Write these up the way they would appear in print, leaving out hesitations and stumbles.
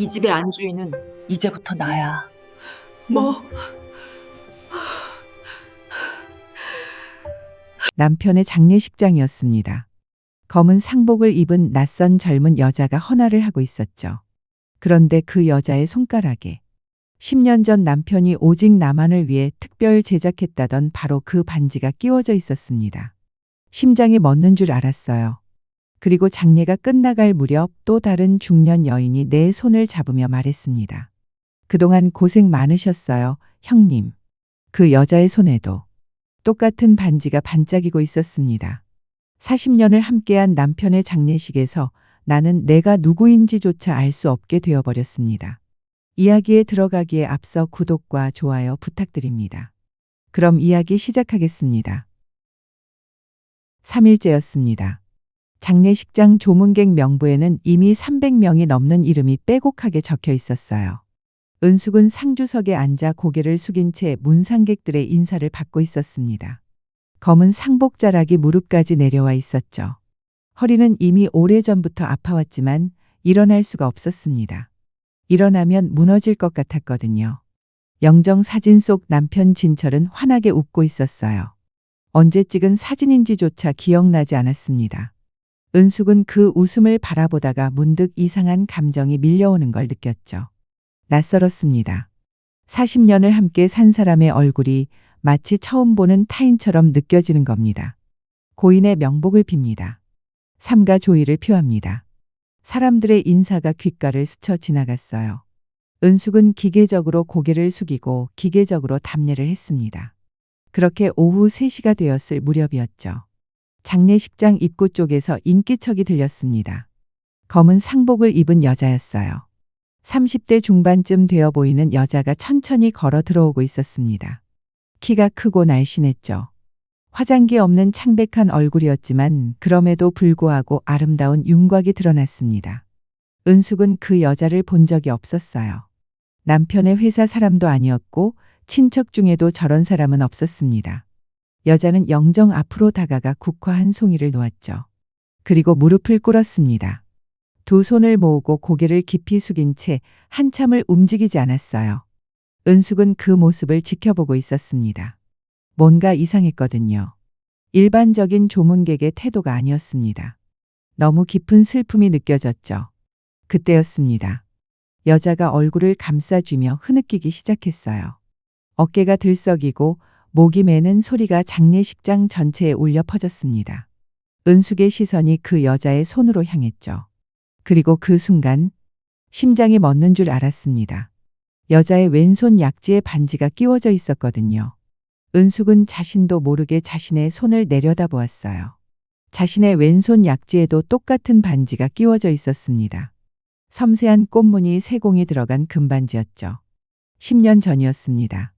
이 집의 안주인은 이제부터 나야. 뭐? 남편의 장례식장이었습니다. 검은 상복을 입은 낯선 젊은 여자가 헌화를 하고 있었죠. 그런데 그 여자의 손가락에 10년 전 남편이 오직 나만을 위해 특별 제작했다던 바로 그 반지가 끼워져 있었습니다. 심장이 멎는 줄 알았어요. 그리고 장례가 끝나갈 무렵 또 다른 중년 여인이 내 손을 잡으며 말했습니다. 그동안 고생 많으셨어요, 형님. 그 여자의 손에도 똑같은 반지가 반짝이고 있었습니다. 40년을 함께한 남편의 장례식에서 나는 내가 누구인지조차 알 수 없게 되어버렸습니다. 이야기에 들어가기에 앞서 구독과 좋아요 부탁드립니다. 그럼 이야기 시작하겠습니다. 3일째였습니다. 장례식장 조문객 명부에는 이미 300명이 넘는 이름이 빼곡하게 적혀 있었어요. 은숙은 상주석에 앉아 고개를 숙인 채 문상객들의 인사를 받고 있었습니다. 검은 상복 자락이 무릎까지 내려와 있었죠. 허리는 이미 오래전부터 아파왔지만 일어날 수가 없었습니다. 일어나면 무너질 것 같았거든요. 영정 사진 속 남편 진철은 환하게 웃고 있었어요. 언제 찍은 사진인지조차 기억나지 않았습니다. 은숙은 그 웃음을 바라보다가 문득 이상한 감정이 밀려오는 걸 느꼈죠. 낯설었습니다. 40년을 함께 산 사람의 얼굴이 마치 처음 보는 타인처럼 느껴지는 겁니다. 고인의 명복을 빕니다. 삼가 조의를 표합니다. 사람들의 인사가 귓가를 스쳐 지나갔어요. 은숙은 기계적으로 고개를 숙이고 기계적으로 답례를 했습니다. 그렇게 오후 3시가 되었을 무렵이었죠. 장례식장 입구 쪽에서 인기척이 들렸습니다. 검은 상복을 입은 여자였어요. 30대 중반쯤 되어 보이는 여자가 천천히 걸어 들어오고 있었습니다. 키가 크고 날씬했죠. 화장기 없는 창백한 얼굴이었지만 그럼에도 불구하고 아름다운 윤곽이 드러났습니다. 은숙은 그 여자를 본 적이 없었어요. 남편의 회사 사람도 아니었고 친척 중에도 저런 사람은 없었습니다. 여자는 영정 앞으로 다가가 국화한 송이를 놓았죠. 그리고 무릎을 꿇었습니다. 두 손을 모으고 고개를 깊이 숙인 채 한참을 움직이지 않았어요. 은숙은 그 모습을 지켜보고 있었습니다. 뭔가 이상했거든요. 일반적인 조문객의 태도가 아니었습니다. 너무 깊은 슬픔이 느껴졌죠. 그때였습니다. 여자가 얼굴을 감싸쥐며 흐느끼기 시작했어요. 어깨가 들썩이고 목이 매는 소리가 장례식장 전체에 울려 퍼졌습니다. 은숙의 시선이 그 여자의 손으로 향했죠. 그리고 그 순간 심장이 멎는 줄 알았습니다. 여자의 왼손 약지에 반지가 끼워져 있었거든요. 은숙은 자신도 모르게 자신의 손을 내려다보았어요. 자신의 왼손 약지에도 똑같은 반지가 끼워져 있었습니다. 섬세한 꽃무늬 세공이 들어간 금반지였죠. 10년 전이었습니다.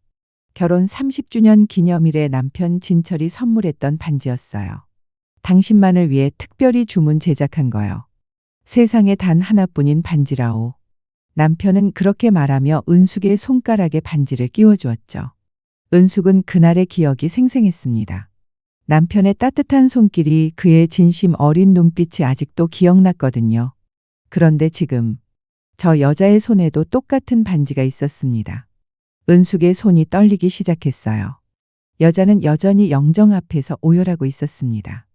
결혼 30주년 기념일에 남편 진철이 선물했던 반지였어요. 당신만을 위해 특별히 주문 제작한 거요. 세상에 단 하나뿐인 반지라오. 남편은 그렇게 말하며 은숙의 손가락에 반지를 끼워주었죠. 은숙은 그날의 기억이 생생했습니다. 남편의 따뜻한 손길이 그의 진심 어린 눈빛이 아직도 기억났거든요. 그런데 지금 저 여자의 손에도 똑같은 반지가 있었습니다. 은숙의 손이 떨리기 시작했어요. 여자는 여전히 영정 앞에서 오열하고 있었습니다.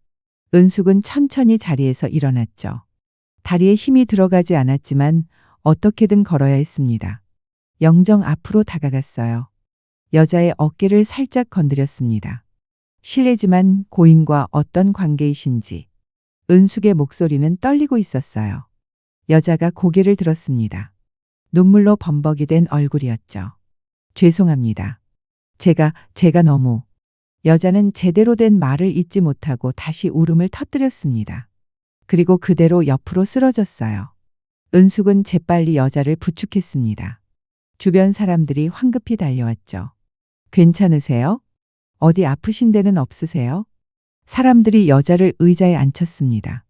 은숙은 천천히 자리에서 일어났죠. 다리에 힘이 들어가지 않았지만 어떻게든 걸어야 했습니다. 영정 앞으로 다가갔어요. 여자의 어깨를 살짝 건드렸습니다. 실례지만 고인과 어떤 관계이신지. 은숙의 목소리는 떨리고 있었어요. 여자가 고개를 들었습니다. 눈물로 범벅이 된 얼굴이었죠. 죄송합니다. 제가 너무. 여자는 제대로 된 말을 잇지 못하고 다시 울음을 터뜨렸습니다. 그리고 그대로 옆으로 쓰러졌어요. 은숙은 재빨리 여자를 부축했습니다. 주변 사람들이 황급히 달려왔죠. 괜찮으세요? 어디 아프신 데는 없으세요? 사람들이 여자를 의자에 앉혔습니다.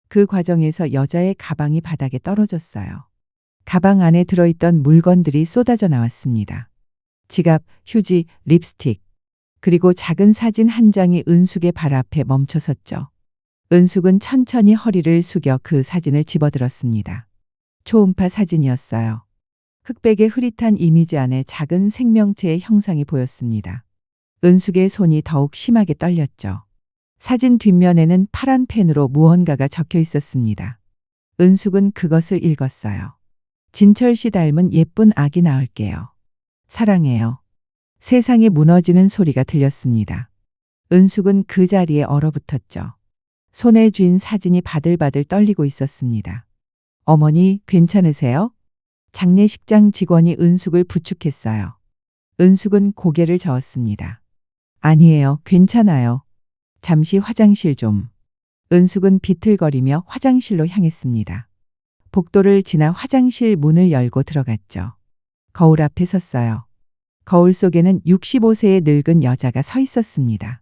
그 과정에서 여자의 가방이 바닥에 떨어졌어요. 가방 안에 들어있던 물건들이 쏟아져 나왔습니다. 지갑, 휴지, 립스틱, 그리고 작은 사진 한 장이 은숙의 발 앞에 멈춰 섰죠. 은숙은 천천히 허리를 숙여 그 사진을 집어들었습니다. 초음파 사진이었어요. 흑백의 흐릿한 이미지 안에 작은 생명체의 형상이 보였습니다. 은숙의 손이 더욱 심하게 떨렸죠. 사진 뒷면에는 파란 펜으로 무언가가 적혀 있었습니다. 은숙은 그것을 읽었어요. 진철 씨 닮은 예쁜 아기 낳을게요. 사랑해요. 세상이 무너지는 소리가 들렸습니다. 은숙은 그 자리에 얼어붙었죠. 손에 쥔 사진이 바들바들 떨리고 있었습니다. 어머니, 괜찮으세요? 장례식장 직원이 은숙을 부축했어요. 은숙은 고개를 저었습니다. 아니에요, 괜찮아요. 잠시 화장실 좀. 은숙은 비틀거리며 화장실로 향했습니다. 복도를 지나 화장실 문을 열고 들어갔죠. 거울 앞에 섰어요. 거울 속에는 65세의 늙은 여자가 서 있었습니다.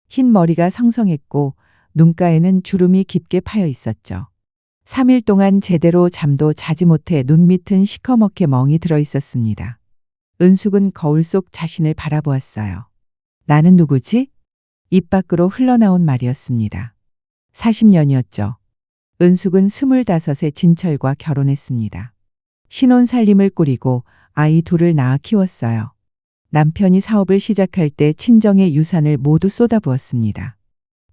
흰 머리가 성성했고 눈가에는 주름이 깊게 파여 있었죠. 3일 동안 제대로 잠도 자지 못해 눈 밑은 시커멓게 멍이 들어 있었습니다. 은숙은 거울 속 자신을 바라보았어요. 나는 누구지? 입 밖으로 흘러나온 말이었습니다. 40년이었죠. 은숙은 25세 진철과 결혼했습니다. 신혼살림을 꾸리고 아이 둘을 낳아 키웠어요. 남편이 사업을 시작할 때 친정의 유산을 모두 쏟아부었습니다.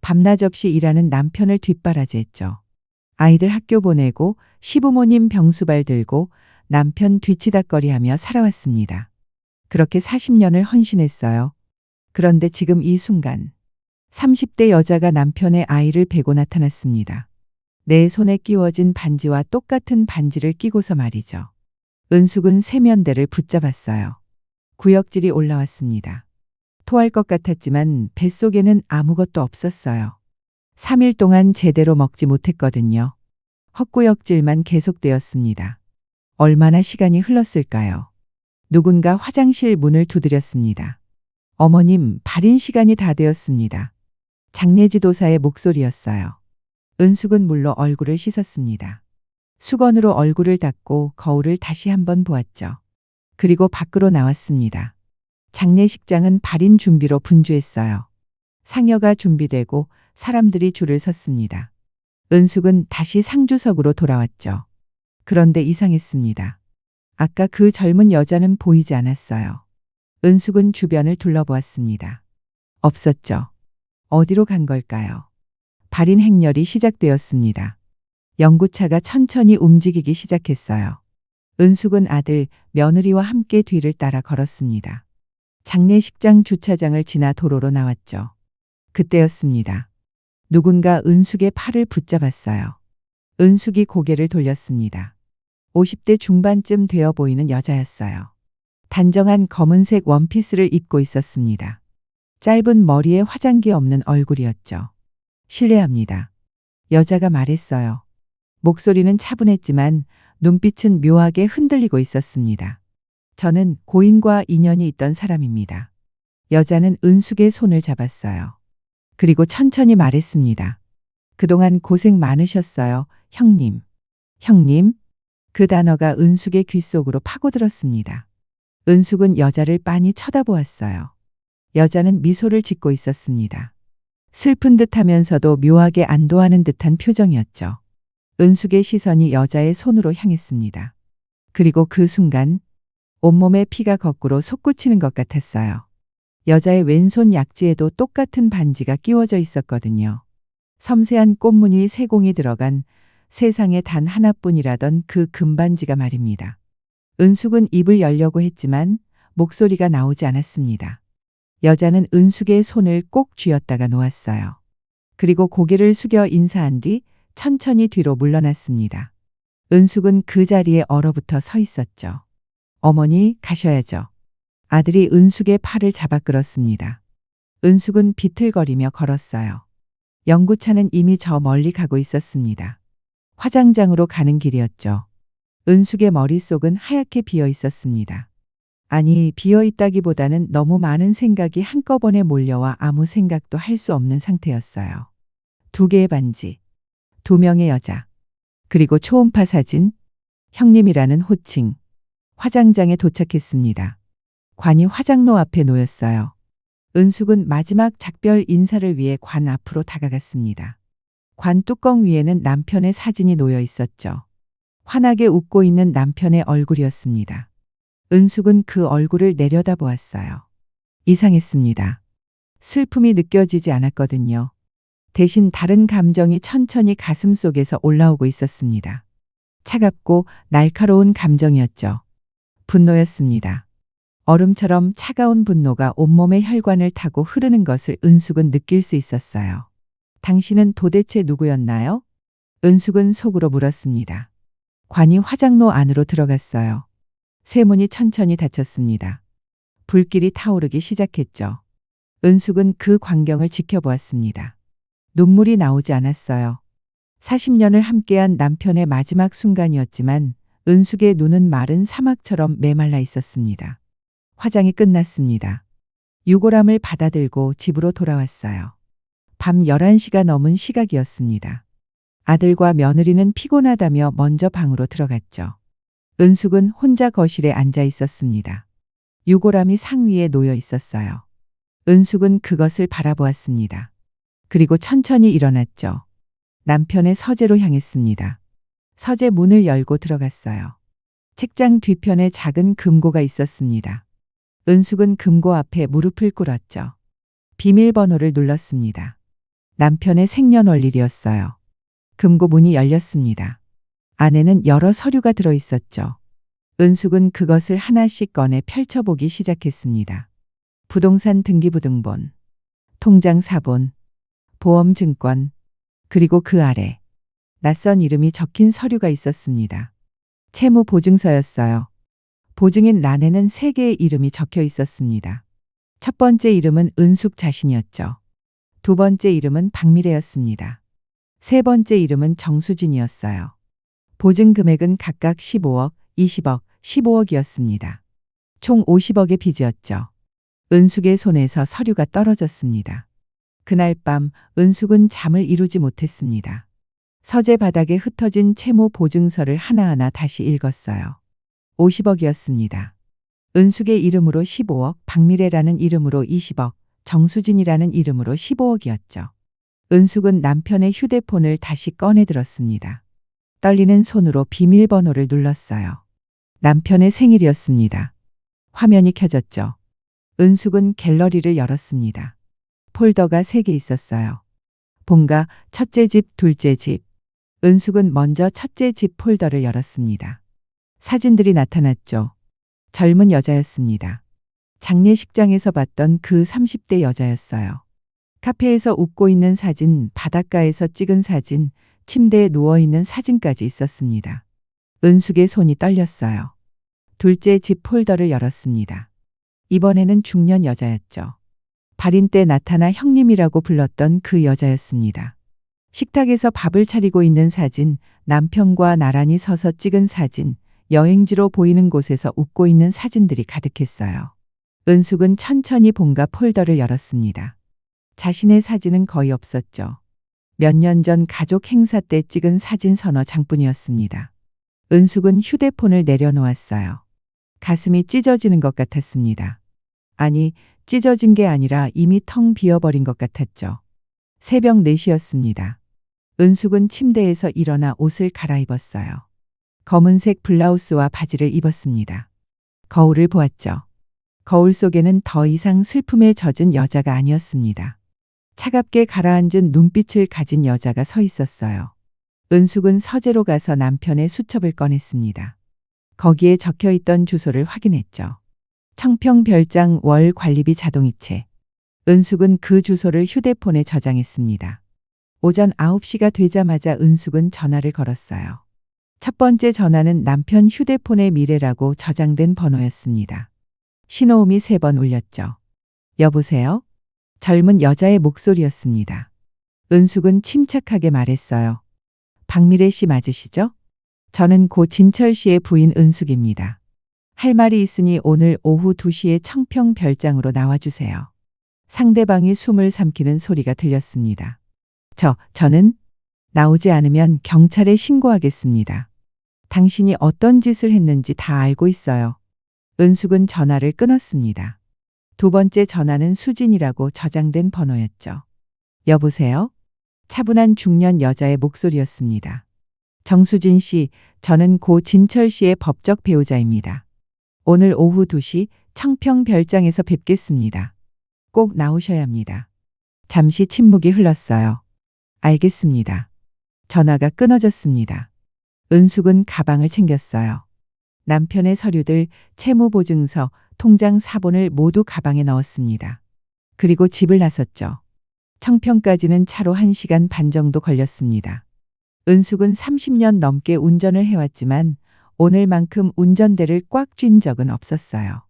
밤낮 없이 일하는 남편을 뒷바라지했죠. 아이들 학교 보내고 시부모님 병수발 들고 남편 뒤치다꺼리하며 살아왔습니다. 그렇게 40년을 헌신했어요. 그런데 지금 이 순간 30대 여자가 남편의 아이를 베고 나타났습니다. 내 손에 끼워진 반지와 똑같은 반지를 끼고서 말이죠. 은숙은 세면대를 붙잡았어요. 구역질이 올라왔습니다. 토할 것 같았지만 뱃속에는 아무것도 없었어요. 3일 동안 제대로 먹지 못했거든요. 헛구역질만 계속되었습니다. 얼마나 시간이 흘렀을까요? 누군가 화장실 문을 두드렸습니다. 어머님, 발인 시간이 다 되었습니다. 장례지도사의 목소리였어요. 은숙은 물로 얼굴을 씻었습니다. 수건으로 얼굴을 닦고 거울을 다시 한번 보았죠. 그리고 밖으로 나왔습니다. 장례식장은 발인 준비로 분주했어요. 상여가 준비되고 사람들이 줄을 섰습니다. 은숙은 다시 상주석으로 돌아왔죠. 그런데 이상했습니다. 아까 그 젊은 여자는 보이지 않았어요. 은숙은 주변을 둘러보았습니다. 없었죠. 어디로 간 걸까요? 발인 행렬이 시작되었습니다. 연구차가 천천히 움직이기 시작했어요. 은숙은 아들, 며느리와 함께 뒤를 따라 걸었습니다. 장례식장 주차장을 지나 도로로 나왔죠. 그때였습니다. 누군가 은숙의 팔을 붙잡았어요. 은숙이 고개를 돌렸습니다. 50대 중반쯤 되어 보이는 여자였어요. 단정한 검은색 원피스를 입고 있었습니다. 짧은 머리에 화장기 없는 얼굴이었죠. 실례합니다. 여자가 말했어요. 목소리는 차분했지만 눈빛은 묘하게 흔들리고 있었습니다. 저는 고인과 인연이 있던 사람입니다. 여자는 은숙의 손을 잡았어요. 그리고 천천히 말했습니다. 그동안 고생 많으셨어요, 형님. 형님? 그 단어가 은숙의 귀 속으로 파고들었습니다. 은숙은 여자를 빤히 쳐다보았어요. 여자는 미소를 짓고 있었습니다. 슬픈 듯 하면서도 묘하게 안도하는 듯한 표정이었죠. 은숙의 시선이 여자의 손으로 향했습니다. 그리고 그 순간 온몸에 피가 거꾸로 솟구치는 것 같았어요. 여자의 왼손 약지에도 똑같은 반지가 끼워져 있었거든요. 섬세한 꽃무늬 세공이 들어간 세상에 단 하나뿐이라던 그 금반지가 말입니다. 은숙은 입을 열려고 했지만 목소리가 나오지 않았습니다. 여자는 은숙의 손을 꼭 쥐었다가 놓았어요. 그리고 고개를 숙여 인사한 뒤 천천히 뒤로 물러났습니다. 은숙은 그 자리에 얼어붙어 서 있었죠. 어머니, 가셔야죠. 아들이 은숙의 팔을 잡아 끌었습니다. 은숙은 비틀거리며 걸었어요. 연구차는 이미 저 멀리 가고 있었습니다. 화장장으로 가는 길이었죠. 은숙의 머릿속은 하얗게 비어 있었습니다. 아니, 비어 있다기보다는 너무 많은 생각이 한꺼번에 몰려와 아무 생각도 할 수 없는 상태였어요. 2개의 반지, 2명의 여자, 그리고 초음파 사진, 형님이라는 호칭. 화장장에 도착했습니다. 관이 화장로 앞에 놓였어요. 은숙은 마지막 작별 인사를 위해 관 앞으로 다가갔습니다. 관 뚜껑 위에는 남편의 사진이 놓여 있었죠. 환하게 웃고 있는 남편의 얼굴이었습니다. 은숙은 그 얼굴을 내려다보았어요. 이상했습니다. 슬픔이 느껴지지 않았거든요. 대신 다른 감정이 천천히 가슴 속에서 올라오고 있었습니다. 차갑고 날카로운 감정이었죠. 분노였습니다. 얼음처럼 차가운 분노가 온몸의 혈관을 타고 흐르는 것을 은숙은 느낄 수 있었어요. 당신은 도대체 누구였나요? 은숙은 속으로 물었습니다. 관이 화장로 안으로 들어갔어요. 쇠문이 천천히 닫혔습니다. 불길이 타오르기 시작했죠. 은숙은 그 광경을 지켜보았습니다. 눈물이 나오지 않았어요. 40년을 함께한 남편의 마지막 순간이었지만 은숙의 눈은 마른 사막처럼 메말라 있었습니다. 화장이 끝났습니다. 유골함을 받아들고 집으로 돌아왔어요. 밤 11시가 넘은 시각이었습니다. 아들과 며느리는 피곤하다며 먼저 방으로 들어갔죠. 은숙은 혼자 거실에 앉아 있었습니다. 유골함이 상위에 놓여 있었어요. 은숙은 그것을 바라보았습니다. 그리고 천천히 일어났죠. 남편의 서재로 향했습니다. 서재 문을 열고 들어갔어요. 책장 뒤편에 작은 금고가 있었습니다. 은숙은 금고 앞에 무릎을 꿇었죠. 비밀번호를 눌렀습니다. 남편의 생년월일이었어요. 금고 문이 열렸습니다. 안에는 여러 서류가 들어 있었죠. 은숙은 그것을 하나씩 꺼내 펼쳐보기 시작했습니다. 부동산 등기부등본, 통장 사본, 보험증권, 그리고 그 아래 낯선 이름이 적힌 서류가 있었습니다. 채무보증서였어요. 보증인 란에는 3개의 이름이 적혀 있었습니다. 첫 번째 이름은 은숙 자신이었죠. 두 번째 이름은 박미래였습니다. 세 번째 이름은 정수진이었어요. 보증 금액은 각각 15억, 20억, 15억이었습니다. 총 50억의 빚이었죠. 은숙의 손에서 서류가 떨어졌습니다. 그날 밤 은숙은 잠을 이루지 못했습니다. 서재 바닥에 흩어진 채무 보증서를 하나하나 다시 읽었어요. 50억이었습니다. 은숙의 이름으로 15억, 박미래라는 이름으로 20억, 정수진이라는 이름으로 15억이었죠. 은숙은 남편의 휴대폰을 다시 꺼내 들었습니다. 떨리는 손으로 비밀번호를 눌렀어요. 남편의 생일이었습니다. 화면이 켜졌죠. 은숙은 갤러리를 열었습니다. 폴더가 3개 있었어요. 본가, 첫째 집, 둘째 집. 은숙은 먼저 첫째 집 폴더를 열었습니다. 사진들이 나타났죠. 젊은 여자였습니다. 장례식장에서 봤던 그 30대 여자였어요. 카페에서 웃고 있는 사진, 바닷가에서 찍은 사진, 침대에 누워있는 사진까지 있었습니다. 은숙의 손이 떨렸어요. 둘째 집 폴더를 열었습니다. 이번에는 중년 여자였죠. 발인 때 나타나 형님이라고 불렀던 그 여자였습니다. 식탁에서 밥을 차리고 있는 사진, 남편과 나란히 서서 찍은 사진, 여행지로 보이는 곳에서 웃고 있는 사진들이 가득했어요. 은숙은 천천히 본가 폴더를 열었습니다. 자신의 사진은 거의 없었죠. 몇 년 전 가족 행사 때 찍은 사진 서너 장뿐이었습니다. 은숙은 휴대폰을 내려놓았어요. 가슴이 찢어지는 것 같았습니다. 아니, 찢어진 게 아니라 이미 텅 비어버린 것 같았죠. 새벽 4시였습니다. 은숙은 침대에서 일어나 옷을 갈아입었어요. 검은색 블라우스와 바지를 입었습니다. 거울을 보았죠. 거울 속에는 더 이상 슬픔에 젖은 여자가 아니었습니다. 차갑게 가라앉은 눈빛을 가진 여자가 서 있었어요. 은숙은 서재로 가서 남편의 수첩을 꺼냈습니다. 거기에 적혀 있던 주소를 확인했죠. 청평별장 월 관리비 자동이체. 은숙은 그 주소를 휴대폰에 저장했습니다. 오전 9시가 되자마자 은숙은 전화를 걸었어요. 첫 번째 전화는 남편 휴대폰의 미래라고 저장된 번호였습니다. 신호음이 3번 울렸죠. 여보세요? 젊은 여자의 목소리였습니다. 은숙은 침착하게 말했어요. 박미래 씨 맞으시죠? 저는 고 진철 씨의 부인 은숙입니다. 할 말이 있으니 오늘 오후 2시에 청평별장으로 나와주세요. 상대방이 숨을 삼키는 소리가 들렸습니다. 저는 나오지 않으면 경찰에 신고하겠습니다. 당신이 어떤 짓을 했는지 다 알고 있어요. 은숙은 전화를 끊었습니다. 두 번째 전화는 수진이라고 저장된 번호였죠. 여보세요? 차분한 중년 여자의 목소리였습니다. 정수진 씨, 저는 고 진철 씨의 법적 배우자입니다. 오늘 오후 2시 청평별장에서 뵙겠습니다. 꼭 나오셔야 합니다. 잠시 침묵이 흘렀어요. 알겠습니다. 전화가 끊어졌습니다. 은숙은 가방을 챙겼어요. 남편의 서류들, 채무보증서, 통장 사본을 모두 가방에 넣었습니다. 그리고 집을 나섰죠. 청평까지는 차로 1시간 반 정도 걸렸습니다. 은숙은 30년 넘게 운전을 해왔지만 오늘만큼 운전대를 꽉 쥔 적은 없었어요.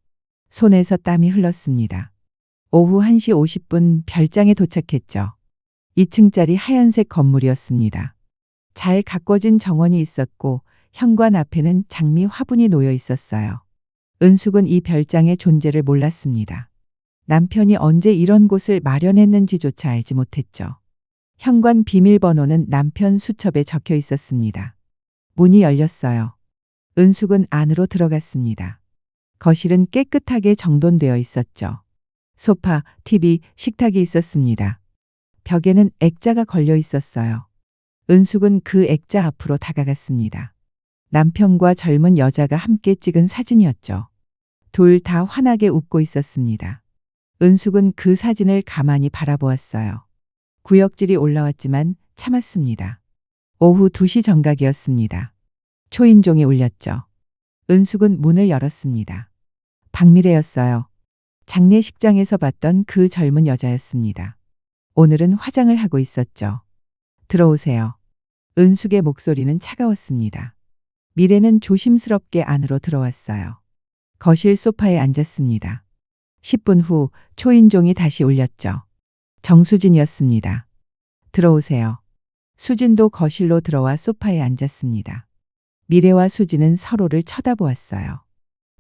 손에서 땀이 흘렀습니다. 오후 1시 50분 별장에 도착했죠. 2층짜리 하얀색 건물이었습니다. 잘 가꿔진 정원이 있었고 현관 앞에는 장미 화분이 놓여 있었어요. 은숙은 이 별장의 존재를 몰랐습니다. 남편이 언제 이런 곳을 마련했는지조차 알지 못했죠. 현관 비밀번호는 남편 수첩에 적혀 있었습니다. 문이 열렸어요. 은숙은 안으로 들어갔습니다. 거실은 깨끗하게 정돈되어 있었죠. 소파, TV, 식탁이 있었습니다. 벽에는 액자가 걸려 있었어요. 은숙은 그 액자 앞으로 다가갔습니다. 남편과 젊은 여자가 함께 찍은 사진이었죠. 둘 다 환하게 웃고 있었습니다. 은숙은 그 사진을 가만히 바라보았어요. 구역질이 올라왔지만 참았습니다. 오후 2시 정각이었습니다. 초인종이 울렸죠. 은숙은 문을 열었습니다. 박미래였어요. 장례식장에서 봤던 그 젊은 여자였습니다. 오늘은 화장을 하고 있었죠. 들어오세요. 은숙의 목소리는 차가웠습니다. 미래는 조심스럽게 안으로 들어왔어요. 거실 소파에 앉았습니다. 10분 후 초인종이 다시 울렸죠. 정수진이었습니다. 들어오세요. 수진도 거실로 들어와 소파에 앉았습니다. 미래와 수진은 서로를 쳐다보았어요.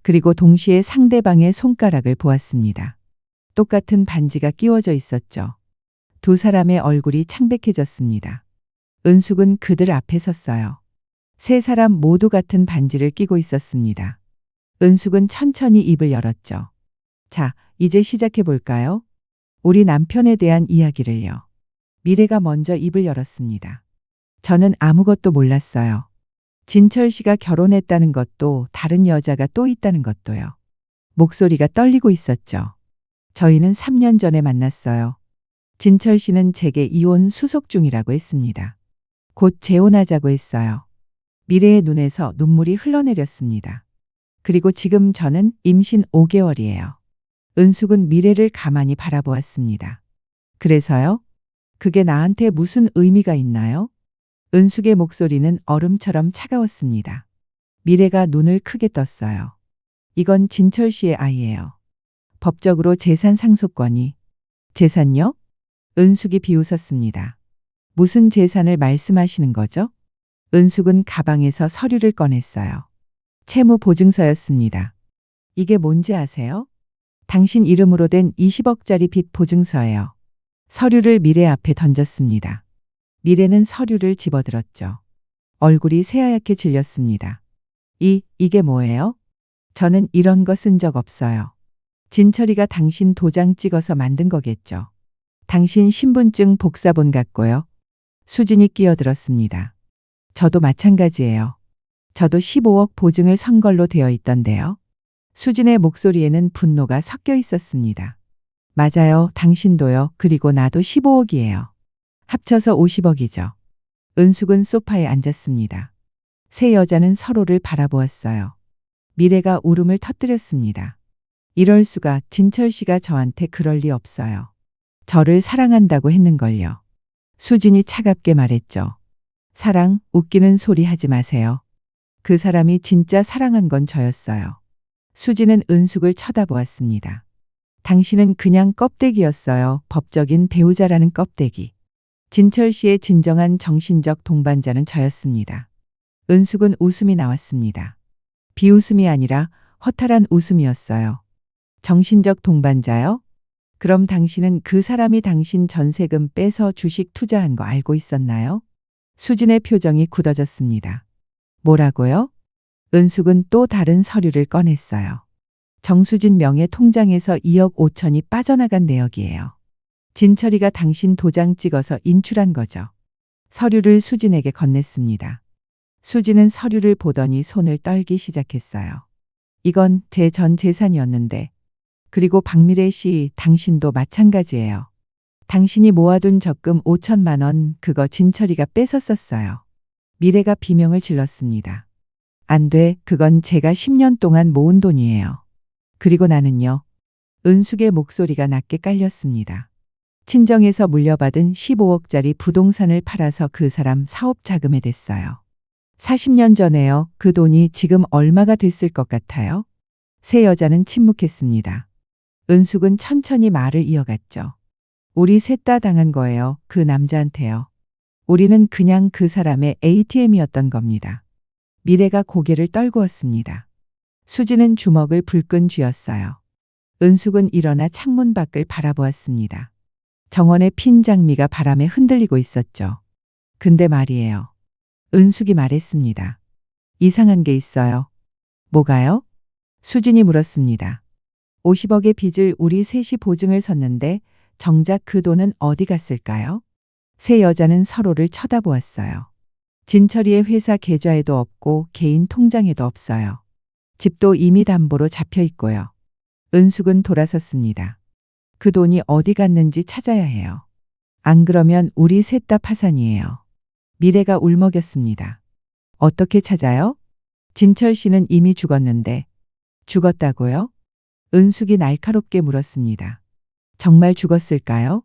그리고 동시에 상대방의 손가락을 보았습니다. 똑같은 반지가 끼워져 있었죠. 두 사람의 얼굴이 창백해졌습니다. 은숙은 그들 앞에 섰어요. 세 사람 모두 같은 반지를 끼고 있었습니다. 은숙은 천천히 입을 열었죠. 자, 이제 시작해 볼까요? 우리 남편에 대한 이야기를요. 미래가 먼저 입을 열었습니다. 저는 아무것도 몰랐어요. 진철 씨가 결혼했다는 것도 다른 여자가 또 있다는 것도요. 목소리가 떨리고 있었죠. 저희는 3년 전에 만났어요. 진철 씨는 제게 이혼 수속 중이라고 했습니다. 곧 재혼하자고 했어요. 미래의 눈에서 눈물이 흘러내렸습니다. 그리고 지금 저는 임신 5개월이에요. 은숙은 미래를 가만히 바라보았습니다. 그래서요? 그게 나한테 무슨 의미가 있나요? 은숙의 목소리는 얼음처럼 차가웠습니다. 미래가 눈을 크게 떴어요. 이건 진철 씨의 아이예요. 법적으로 재산 상속권이. 재산요? 은숙이 비웃었습니다. 무슨 재산을 말씀하시는 거죠? 은숙은 가방에서 서류를 꺼냈어요. 채무 보증서였습니다. 이게 뭔지 아세요? 당신 이름으로 된 20억짜리 빚 보증서예요. 서류를 미래 앞에 던졌습니다. 미래는 서류를 집어들었죠. 얼굴이 새하얗게 질렸습니다. 이게 뭐예요? 저는 이런 거 쓴 적 없어요. 진철이가 당신 도장 찍어서 만든 거겠죠. 당신 신분증 복사본 같고요. 수진이 끼어들었습니다. 저도 마찬가지예요. 저도 15억 보증을 선 걸로 되어 있던데요. 수진의 목소리에는 분노가 섞여 있었습니다. 맞아요. 당신도요. 그리고 나도 15억이에요. 합쳐서 50억이죠. 은숙은 소파에 앉았습니다. 세 여자는 서로를 바라보았어요. 미래가 울음을 터뜨렸습니다. 이럴 수가. 진철 씨가 저한테 그럴 리 없어요. 저를 사랑한다고 했는걸요. 수진이 차갑게 말했죠. 사랑, 웃기는 소리 하지 마세요. 그 사람이 진짜 사랑한 건 저였어요. 수진은 은숙을 쳐다보았습니다. 당신은 그냥 껍데기였어요. 법적인 배우자라는 껍데기. 진철 씨의 진정한 정신적 동반자는 저였습니다. 은숙은 웃음이 나왔습니다. 비웃음이 아니라 허탈한 웃음이었어요. 정신적 동반자요? 그럼 당신은 그 사람이 당신 전세금 빼서 주식 투자한 거 알고 있었나요? 수진의 표정이 굳어졌습니다. 뭐라고요? 은숙은 또 다른 서류를 꺼냈어요. 정수진 명의 통장에서 2억 5천이 빠져나간 내역이에요. 진철이가 당신 도장 찍어서 인출한 거죠. 서류를 수진에게 건넸습니다. 수지는 서류를 보더니 손을 떨기 시작했어요. 이건 제 전 재산이었는데. 그리고 박미래 씨, 당신도 마찬가지예요. 당신이 모아둔 적금 5천만 원, 그거 진철이가 뺏었었어요. 미래가 비명을 질렀습니다. 안 돼, 그건 제가 10년 동안 모은 돈이에요. 그리고 나는요. 은숙의 목소리가 낮게 깔렸습니다. 친정에서 물려받은 15억짜리 부동산을 팔아서 그 사람 사업 자금에 댔어요. 40년 전에요. 그 돈이 지금 얼마가 됐을 것 같아요? 세 여자는 침묵했습니다. 은숙은 천천히 말을 이어갔죠. 우리 셋 다 당한 거예요. 그 남자한테요. 우리는 그냥 그 사람의 ATM이었던 겁니다. 미래가 고개를 떨구었습니다. 수지는 주먹을 불끈 쥐었어요. 은숙은 일어나 창문 밖을 바라보았습니다. 정원의 핀 장미가 바람에 흔들리고 있었죠. 근데 말이에요. 은숙이 말했습니다. 이상한 게 있어요. 뭐가요? 수진이 물었습니다. 50억의 빚을 우리 셋이 보증을 섰는데 정작 그 돈은 어디 갔을까요? 세 여자는 서로를 쳐다보았어요. 진철이의 회사 계좌에도 없고 개인 통장에도 없어요. 집도 이미 담보로 잡혀 있고요. 은숙은 돌아섰습니다. 그 돈이 어디 갔는지 찾아야 해요. 안 그러면 우리 셋 다 파산이에요. 미래가 울먹였습니다. 어떻게 찾아요? 진철 씨는 이미 죽었는데. 죽었다고요? 은숙이 날카롭게 물었습니다. 정말 죽었을까요?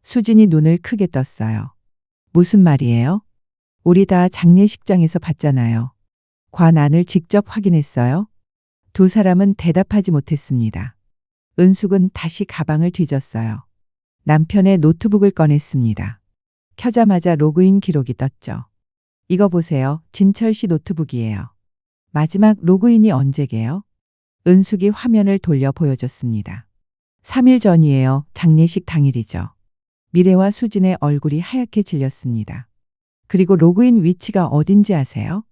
수진이 눈을 크게 떴어요. 무슨 말이에요? 우리 다 장례식장에서 봤잖아요. 관안을 직접 확인했어요? 두 사람은 대답하지 못했습니다. 은숙은 다시 가방을 뒤졌어요. 남편의 노트북을 꺼냈습니다. 켜자마자 로그인 기록이 떴죠. 이거 보세요. 진철 씨 노트북이에요. 마지막 로그인이 언제게요? 은숙이 화면을 돌려 보여줬습니다. 3일 전이에요. 장례식 당일이죠. 미래와 수진의 얼굴이 하얗게 질렸습니다. 그리고 로그인 위치가 어딘지 아세요?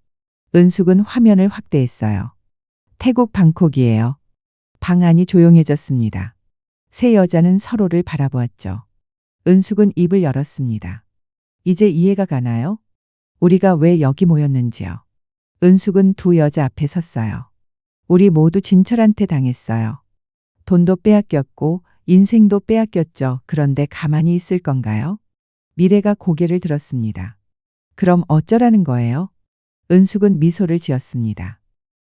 은숙은 화면을 확대했어요. 태국 방콕이에요. 방 안이 조용해졌습니다. 세 여자는 서로를 바라보았죠. 은숙은 입을 열었습니다. 이제 이해가 가나요? 우리가 왜 여기 모였는지요. 은숙은 두 여자 앞에 섰어요. 우리 모두 진철한테 당했어요. 돈도 빼앗겼고 인생도 빼앗겼죠. 그런데 가만히 있을 건가요? 미래가 고개를 들었습니다. 그럼 어쩌라는 거예요? 은숙은 미소를 지었습니다.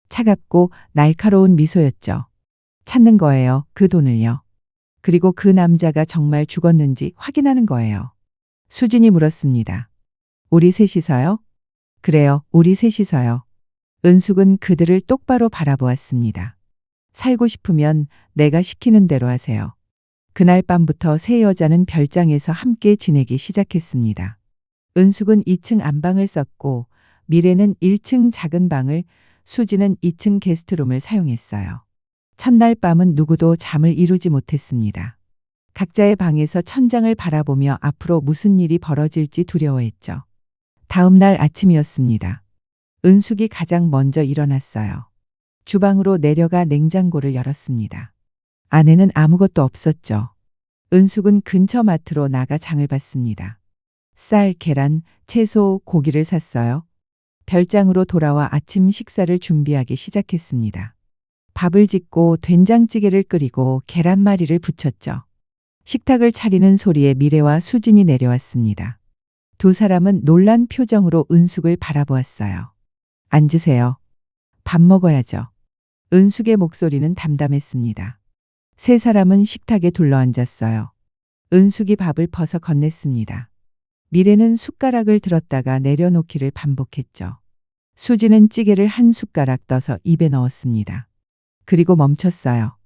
차갑고 날카로운 미소였죠. 찾는 거예요. 그 돈을요. 그리고 그 남자가 정말 죽었는지 확인하는 거예요. 수진이 물었습니다. 우리 셋이서요? 그래요. 우리 셋이서요. 은숙은 그들을 똑바로 바라보았습니다. 살고 싶으면 내가 시키는 대로 하세요. 그날 밤부터 세 여자는 별장에서 함께 지내기 시작했습니다. 은숙은 2층 안방을 썼고 미래는 1층 작은 방을, 수지는 2층 게스트룸을 사용했어요. 첫날 밤은 누구도 잠을 이루지 못했습니다. 각자의 방에서 천장을 바라보며 앞으로 무슨 일이 벌어질지 두려워했죠. 다음 날 아침이었습니다. 은숙이 가장 먼저 일어났어요. 주방으로 내려가 냉장고를 열었습니다. 안에는 아무것도 없었죠. 은숙은 근처 마트로 나가 장을 봤습니다. 쌀, 계란, 채소, 고기를 샀어요. 별장으로 돌아와 아침 식사를 준비하기 시작했습니다. 밥을 짓고 된장찌개를 끓이고 계란말이를 부쳤죠. 식탁을 차리는 소리에 미래와 수진이 내려왔습니다. 두 사람은 놀란 표정으로 은숙을 바라보았어요. 앉으세요. 밥 먹어야죠. 은숙의 목소리는 담담했습니다. 세 사람은 식탁에 둘러앉았어요. 은숙이 밥을 퍼서 건넸습니다. 미래는 숟가락을 들었다가 내려놓기를 반복했죠. 수지는 찌개를 한 숟가락 떠서 입에 넣었습니다. 그리고 멈췄어요.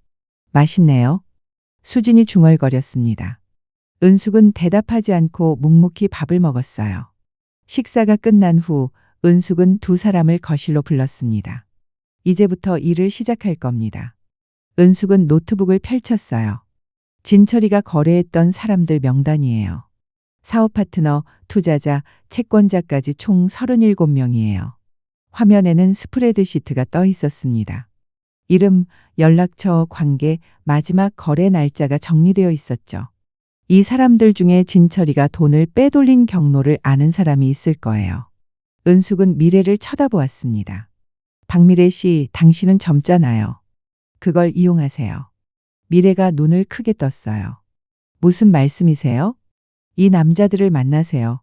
맛있네요. 수진이 중얼거렸습니다. 은숙은 대답하지 않고 묵묵히 밥을 먹었어요. 식사가 끝난 후 은숙은 두 사람을 거실로 불렀습니다. 이제부터 일을 시작할 겁니다. 은숙은 노트북을 펼쳤어요. 진철이가 거래했던 사람들 명단이에요. 사업 파트너, 투자자, 채권자까지 총 37명이에요. 화면에는 스프레드시트가 떠 있었습니다. 이름, 연락처, 관계, 마지막 거래 날짜가 정리되어 있었죠. 이 사람들 중에 진철이가 돈을 빼돌린 경로를 아는 사람이 있을 거예요. 은숙은 미래를 쳐다보았습니다. 박미래 씨, 당신은 젊잖아요. 그걸 이용하세요. 미래가 눈을 크게 떴어요. 무슨 말씀이세요? 이 남자들을 만나세요.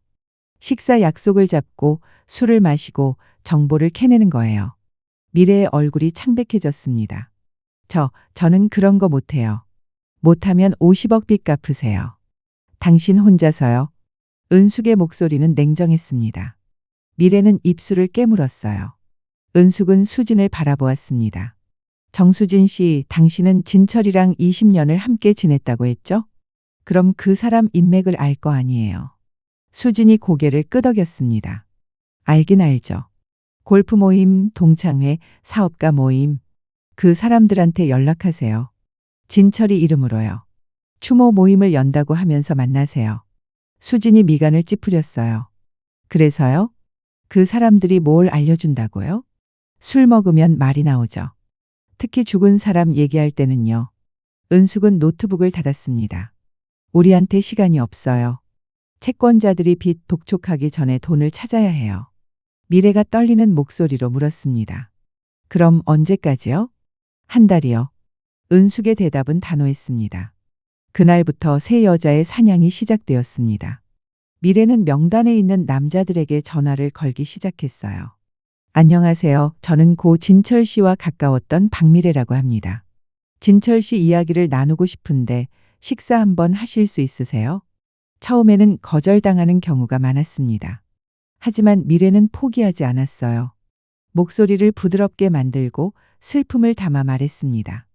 식사 약속을 잡고 술을 마시고 정보를 캐내는 거예요. 미래의 얼굴이 창백해졌습니다. 저는 그런 거 못해요. 못하면 50억 빚 갚으세요. 당신 혼자서요? 은숙의 목소리는 냉정했습니다. 미래는 입술을 깨물었어요. 은숙은 수진을 바라보았습니다. 정수진 씨, 당신은 진철이랑 20년을 함께 지냈다고 했죠? 그럼 그 사람 인맥을 알 거 아니에요. 수진이 고개를 끄덕였습니다. 알긴 알죠. 골프 모임, 동창회, 사업가 모임. 그 사람들한테 연락하세요. 진철이 이름으로요. 추모 모임을 연다고 하면서 만나세요. 수진이 미간을 찌푸렸어요. 그래서요? 그 사람들이 뭘 알려준다고요? 술 먹으면 말이 나오죠. 특히 죽은 사람 얘기할 때는요. 은숙은 노트북을 닫았습니다. 우리한테 시간이 없어요. 채권자들이 빚 독촉하기 전에 돈을 찾아야 해요. 미래가 떨리는 목소리로 물었습니다. 그럼 언제까지요? 한 달이요. 은숙의 대답은 단호했습니다. 그날부터 세 여자의 사냥이 시작되었습니다. 미래는 명단에 있는 남자들에게 전화를 걸기 시작했어요. 안녕하세요. 저는 고 진철 씨와 가까웠던 박미래라고 합니다. 진철 씨 이야기를 나누고 싶은데 식사 한번 하실 수 있으세요? 처음에는 거절당하는 경우가 많았습니다. 하지만 미래는 포기하지 않았어요. 목소리를 부드럽게 만들고 슬픔을 담아 말했습니다.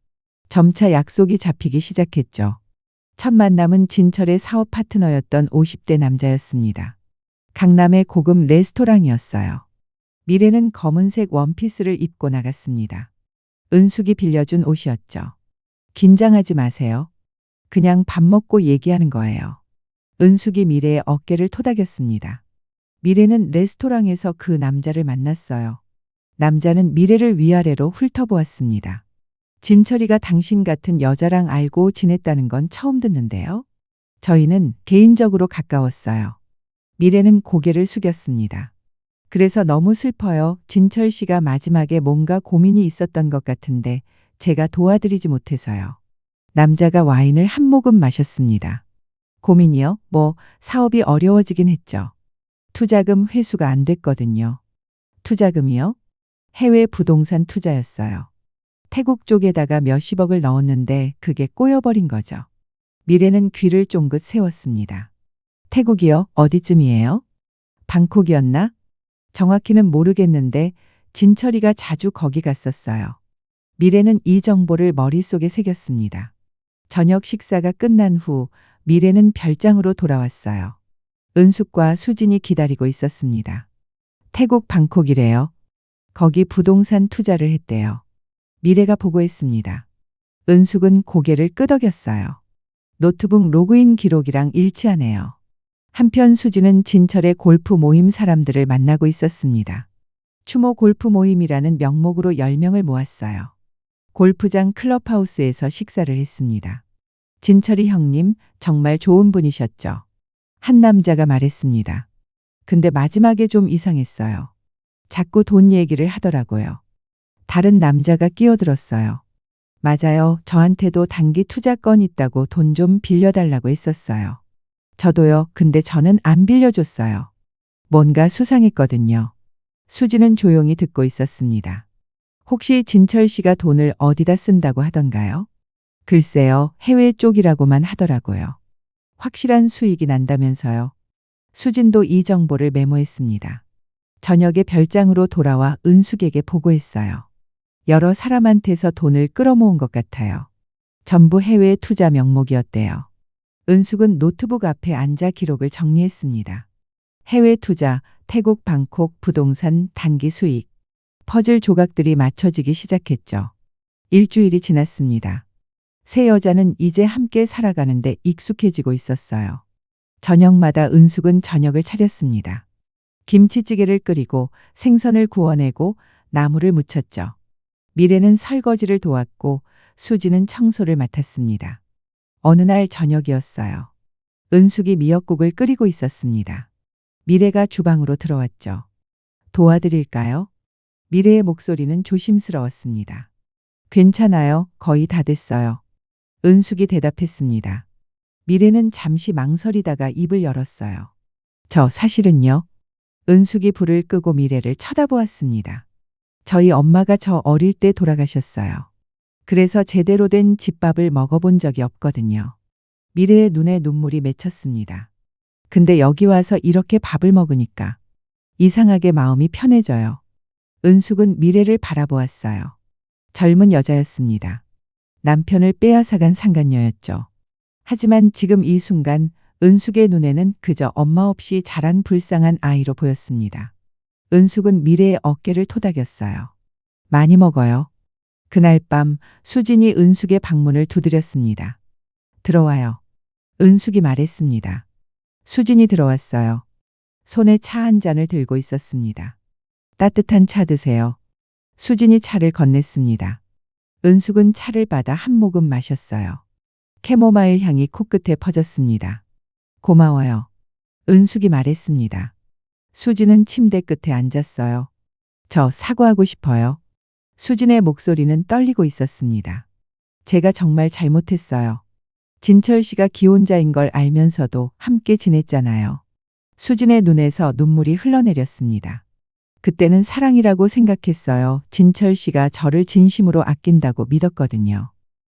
점차 약속이 잡히기 시작했죠. 첫 만남은 진철의 사업 파트너였던 50대 남자였습니다. 강남의 고급 레스토랑이었어요. 미래는 검은색 원피스를 입고 나갔습니다. 은숙이 빌려준 옷이었죠. 긴장하지 마세요. 그냥 밥 먹고 얘기하는 거예요. 은숙이 미래의 어깨를 토닥였습니다. 미래는 레스토랑에서 그 남자를 만났어요. 남자는 미래를 위아래로 훑어보았습니다. 진철이가 당신 같은 여자랑 알고 지냈다는 건 처음 듣는데요. 저희는 개인적으로 가까웠어요. 미래는 고개를 숙였습니다. 그래서 너무 슬퍼요. 진철 씨가 마지막에 뭔가 고민이 있었던 것 같은데 제가 도와드리지 못해서요. 남자가 와인을 한 모금 마셨습니다. 고민이요? 사업이 어려워지긴 했죠. 투자금 회수가 안 됐거든요. 투자금이요? 해외 부동산 투자였어요. 태국 쪽에다가 몇십억을 넣었는데 그게 꼬여버린 거죠. 미래는 귀를 쫑긋 세웠습니다. 태국이요? 어디쯤이에요? 방콕이었나? 정확히는 모르겠는데 진철이가 자주 거기 갔었어요. 미래는 이 정보를 머릿속에 새겼습니다. 저녁 식사가 끝난 후 미래는 별장으로 돌아왔어요. 은숙과 수진이 기다리고 있었습니다. 태국 방콕이래요. 거기 부동산 투자를 했대요. 미래가 보고했습니다. 은숙은 고개를 끄덕였어요. 노트북 로그인 기록이랑 일치하네요. 한편 수진은 진철의 골프 모임 사람들을 만나고 있었습니다. 추모 골프 모임이라는 명목으로 10명을 모았어요. 골프장 클럽하우스에서 식사를 했습니다. 진철이 형님, 정말 좋은 분이셨죠? 한 남자가 말했습니다. 근데 마지막에 좀 이상했어요. 자꾸 돈 얘기를 하더라고요. 다른 남자가 끼어들었어요. 맞아요. 저한테도 단기 투자권 있다고 돈 좀 빌려달라고 했었어요. 저도요. 근데 저는 안 빌려줬어요. 뭔가 수상했거든요. 수지는 조용히 듣고 있었습니다. 혹시 진철 씨가 돈을 어디다 쓴다고 하던가요? 글쎄요. 해외 쪽이라고만 하더라고요. 확실한 수익이 난다면서요. 수진도 이 정보를 메모했습니다. 저녁에 별장으로 돌아와 은숙에게 보고했어요. 여러 사람한테서 돈을 끌어모은 것 같아요. 전부 해외 투자 명목이었대요. 은숙은 노트북 앞에 앉아 기록을 정리했습니다. 해외 투자, 태국 방콕 부동산 단기 수익. 퍼즐 조각들이 맞춰지기 시작했죠. 일주일이 지났습니다. 세 여자는 이제 함께 살아가는데 익숙해지고 있었어요. 저녁마다 은숙은 저녁을 차렸습니다. 김치찌개를 끓이고 생선을 구워내고 나물을 무쳤죠. 미래는 설거지를 도왔고 수지는 청소를 맡았습니다. 어느 날 저녁이었어요. 은숙이 미역국을 끓이고 있었습니다. 미래가 주방으로 들어왔죠. 도와드릴까요? 미래의 목소리는 조심스러웠습니다. 괜찮아요. 거의 다 됐어요. 은숙이 대답했습니다. 미래는 잠시 망설이다가 입을 열었어요. 저 사실은요. 은숙이 불을 끄고 미래를 쳐다보았습니다. 저희 엄마가 저 어릴 때 돌아가셨어요. 그래서 제대로 된 집밥을 먹어본 적이 없거든요. 미래의 눈에 눈물이 맺혔습니다. 근데 여기 와서 이렇게 밥을 먹으니까 이상하게 마음이 편해져요. 은숙은 미래를 바라보았어요. 젊은 여자였습니다. 남편을 빼앗아간 상간녀였죠. 하지만 지금 이 순간 은숙의 눈에는 그저 엄마 없이 자란 불쌍한 아이로 보였습니다. 은숙은 미래의 어깨를 토닥였어요. 많이 먹어요. 그날 밤 수진이 은숙의 방문을 두드렸습니다. 들어와요. 은숙이 말했습니다. 수진이 들어왔어요. 손에 차 한 잔을 들고 있었습니다. 따뜻한 차 드세요. 수진이 차를 건넸습니다. 은숙은 차를 받아 한 모금 마셨어요. 캐모마일 향이 코끝에 퍼졌습니다. 고마워요. 은숙이 말했습니다. 수진은 침대 끝에 앉았어요. 저 사과하고 싶어요. 수진의 목소리는 떨리고 있었습니다. 제가 정말 잘못했어요. 진철 씨가 기혼자인 걸 알면서도 함께 지냈잖아요. 수진의 눈에서 눈물이 흘러내렸습니다. 그때는 사랑이라고 생각했어요. 진철 씨가 저를 진심으로 아낀다고 믿었거든요.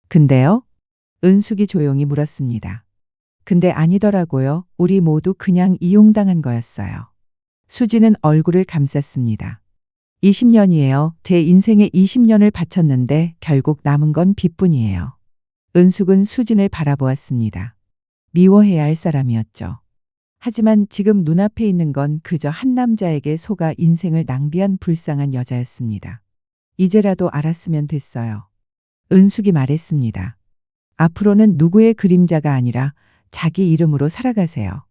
근데요? 은숙이 조용히 물었습니다. 근데 아니더라고요. 우리 모두 그냥 이용당한 거였어요. 수진은 얼굴을 감쌌습니다. 20년이에요. 제 인생에 20년을 바쳤는데 결국 남은 건 빚뿐이에요. 은숙은 수진을 바라보았습니다. 미워해야 할 사람이었죠. 하지만 지금 눈앞에 있는 건 그저 한 남자에게 속아 인생을 낭비한 불쌍한 여자였습니다. 이제라도 알았으면 됐어요. 은숙이 말했습니다. 앞으로는 누구의 그림자가 아니라 자기 이름으로 살아가세요.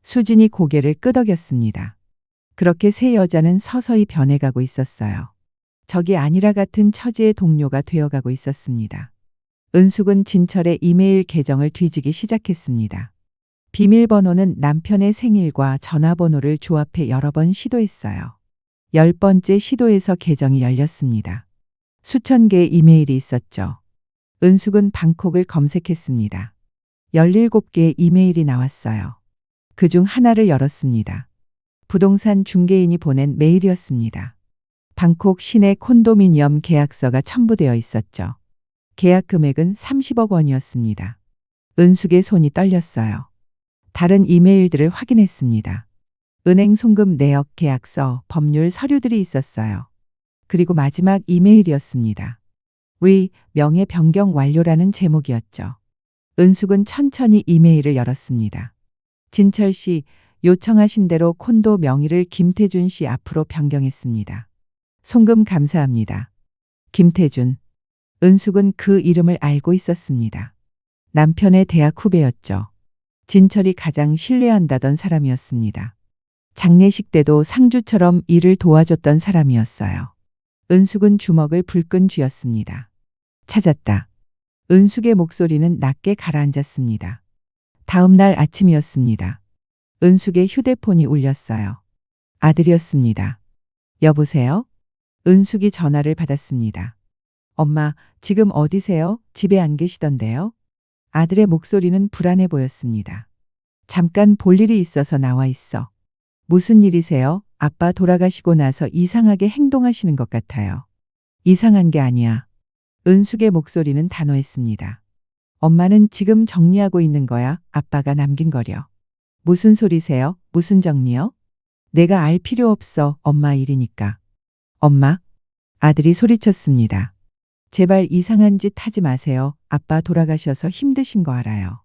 수진이 고개를 끄덕였습니다. 그렇게 세 여자는 서서히 변해가고 있었어요. 적이 아니라 같은 처지의 동료가 되어가고 있었습니다. 은숙은 진철의 이메일 계정을 뒤지기 시작했습니다. 비밀번호는 남편의 생일과 전화번호를 조합해 여러 번 시도했어요. 10번째 시도에서 계정이 열렸습니다. 수천 개의 이메일이 있었죠. 은숙은 방콕을 검색했습니다. 17개의 이메일이 나왔어요. 그중 하나를 열었습니다. 부동산 중개인이 보낸 메일이었습니다. 방콕 시내 콘도미니엄 계약서가 첨부되어 있었죠. 계약 금액은 30억 원이었습니다. 은숙의 손이 떨렸어요. 다른 이메일들을 확인했습니다. 은행 송금 내역 계약서, 법률 서류들이 있었어요. 그리고 마지막 이메일이었습니다. 명예 변경 완료라는 제목이었죠. 은숙은 천천히 이메일을 열었습니다. 진철 씨, 요청하신 대로 콘도 명의를 김태준 씨 앞으로 변경했습니다. 송금 감사합니다. 김태준. 은숙은 그 이름을 알고 있었습니다. 남편의 대학 후배였죠. 진철이 가장 신뢰한다던 사람이었습니다. 장례식 때도 상주처럼 일을 도와줬던 사람이었어요. 은숙은 주먹을 불끈 쥐었습니다. 찾았다. 은숙의 목소리는 낮게 가라앉았습니다. 다음 날 아침이었습니다. 은숙의 휴대폰이 울렸어요. 아들이었습니다. 여보세요? 은숙이 전화를 받았습니다. 엄마, 지금 어디세요? 집에 안 계시던데요? 아들의 목소리는 불안해 보였습니다. 잠깐 볼 일이 있어서 나와 있어. 무슨 일이세요? 아빠 돌아가시고 나서 이상하게 행동하시는 것 같아요. 이상한 게 아니야. 은숙의 목소리는 단호했습니다. 엄마는 지금 정리하고 있는 거야. 아빠가 남긴 거려. 무슨 소리세요? 무슨 정리요? 내가 알 필요 없어. 엄마 일이니까. 엄마? 아들이 소리쳤습니다. 제발 이상한 짓 하지 마세요. 아빠 돌아가셔서 힘드신 거 알아요.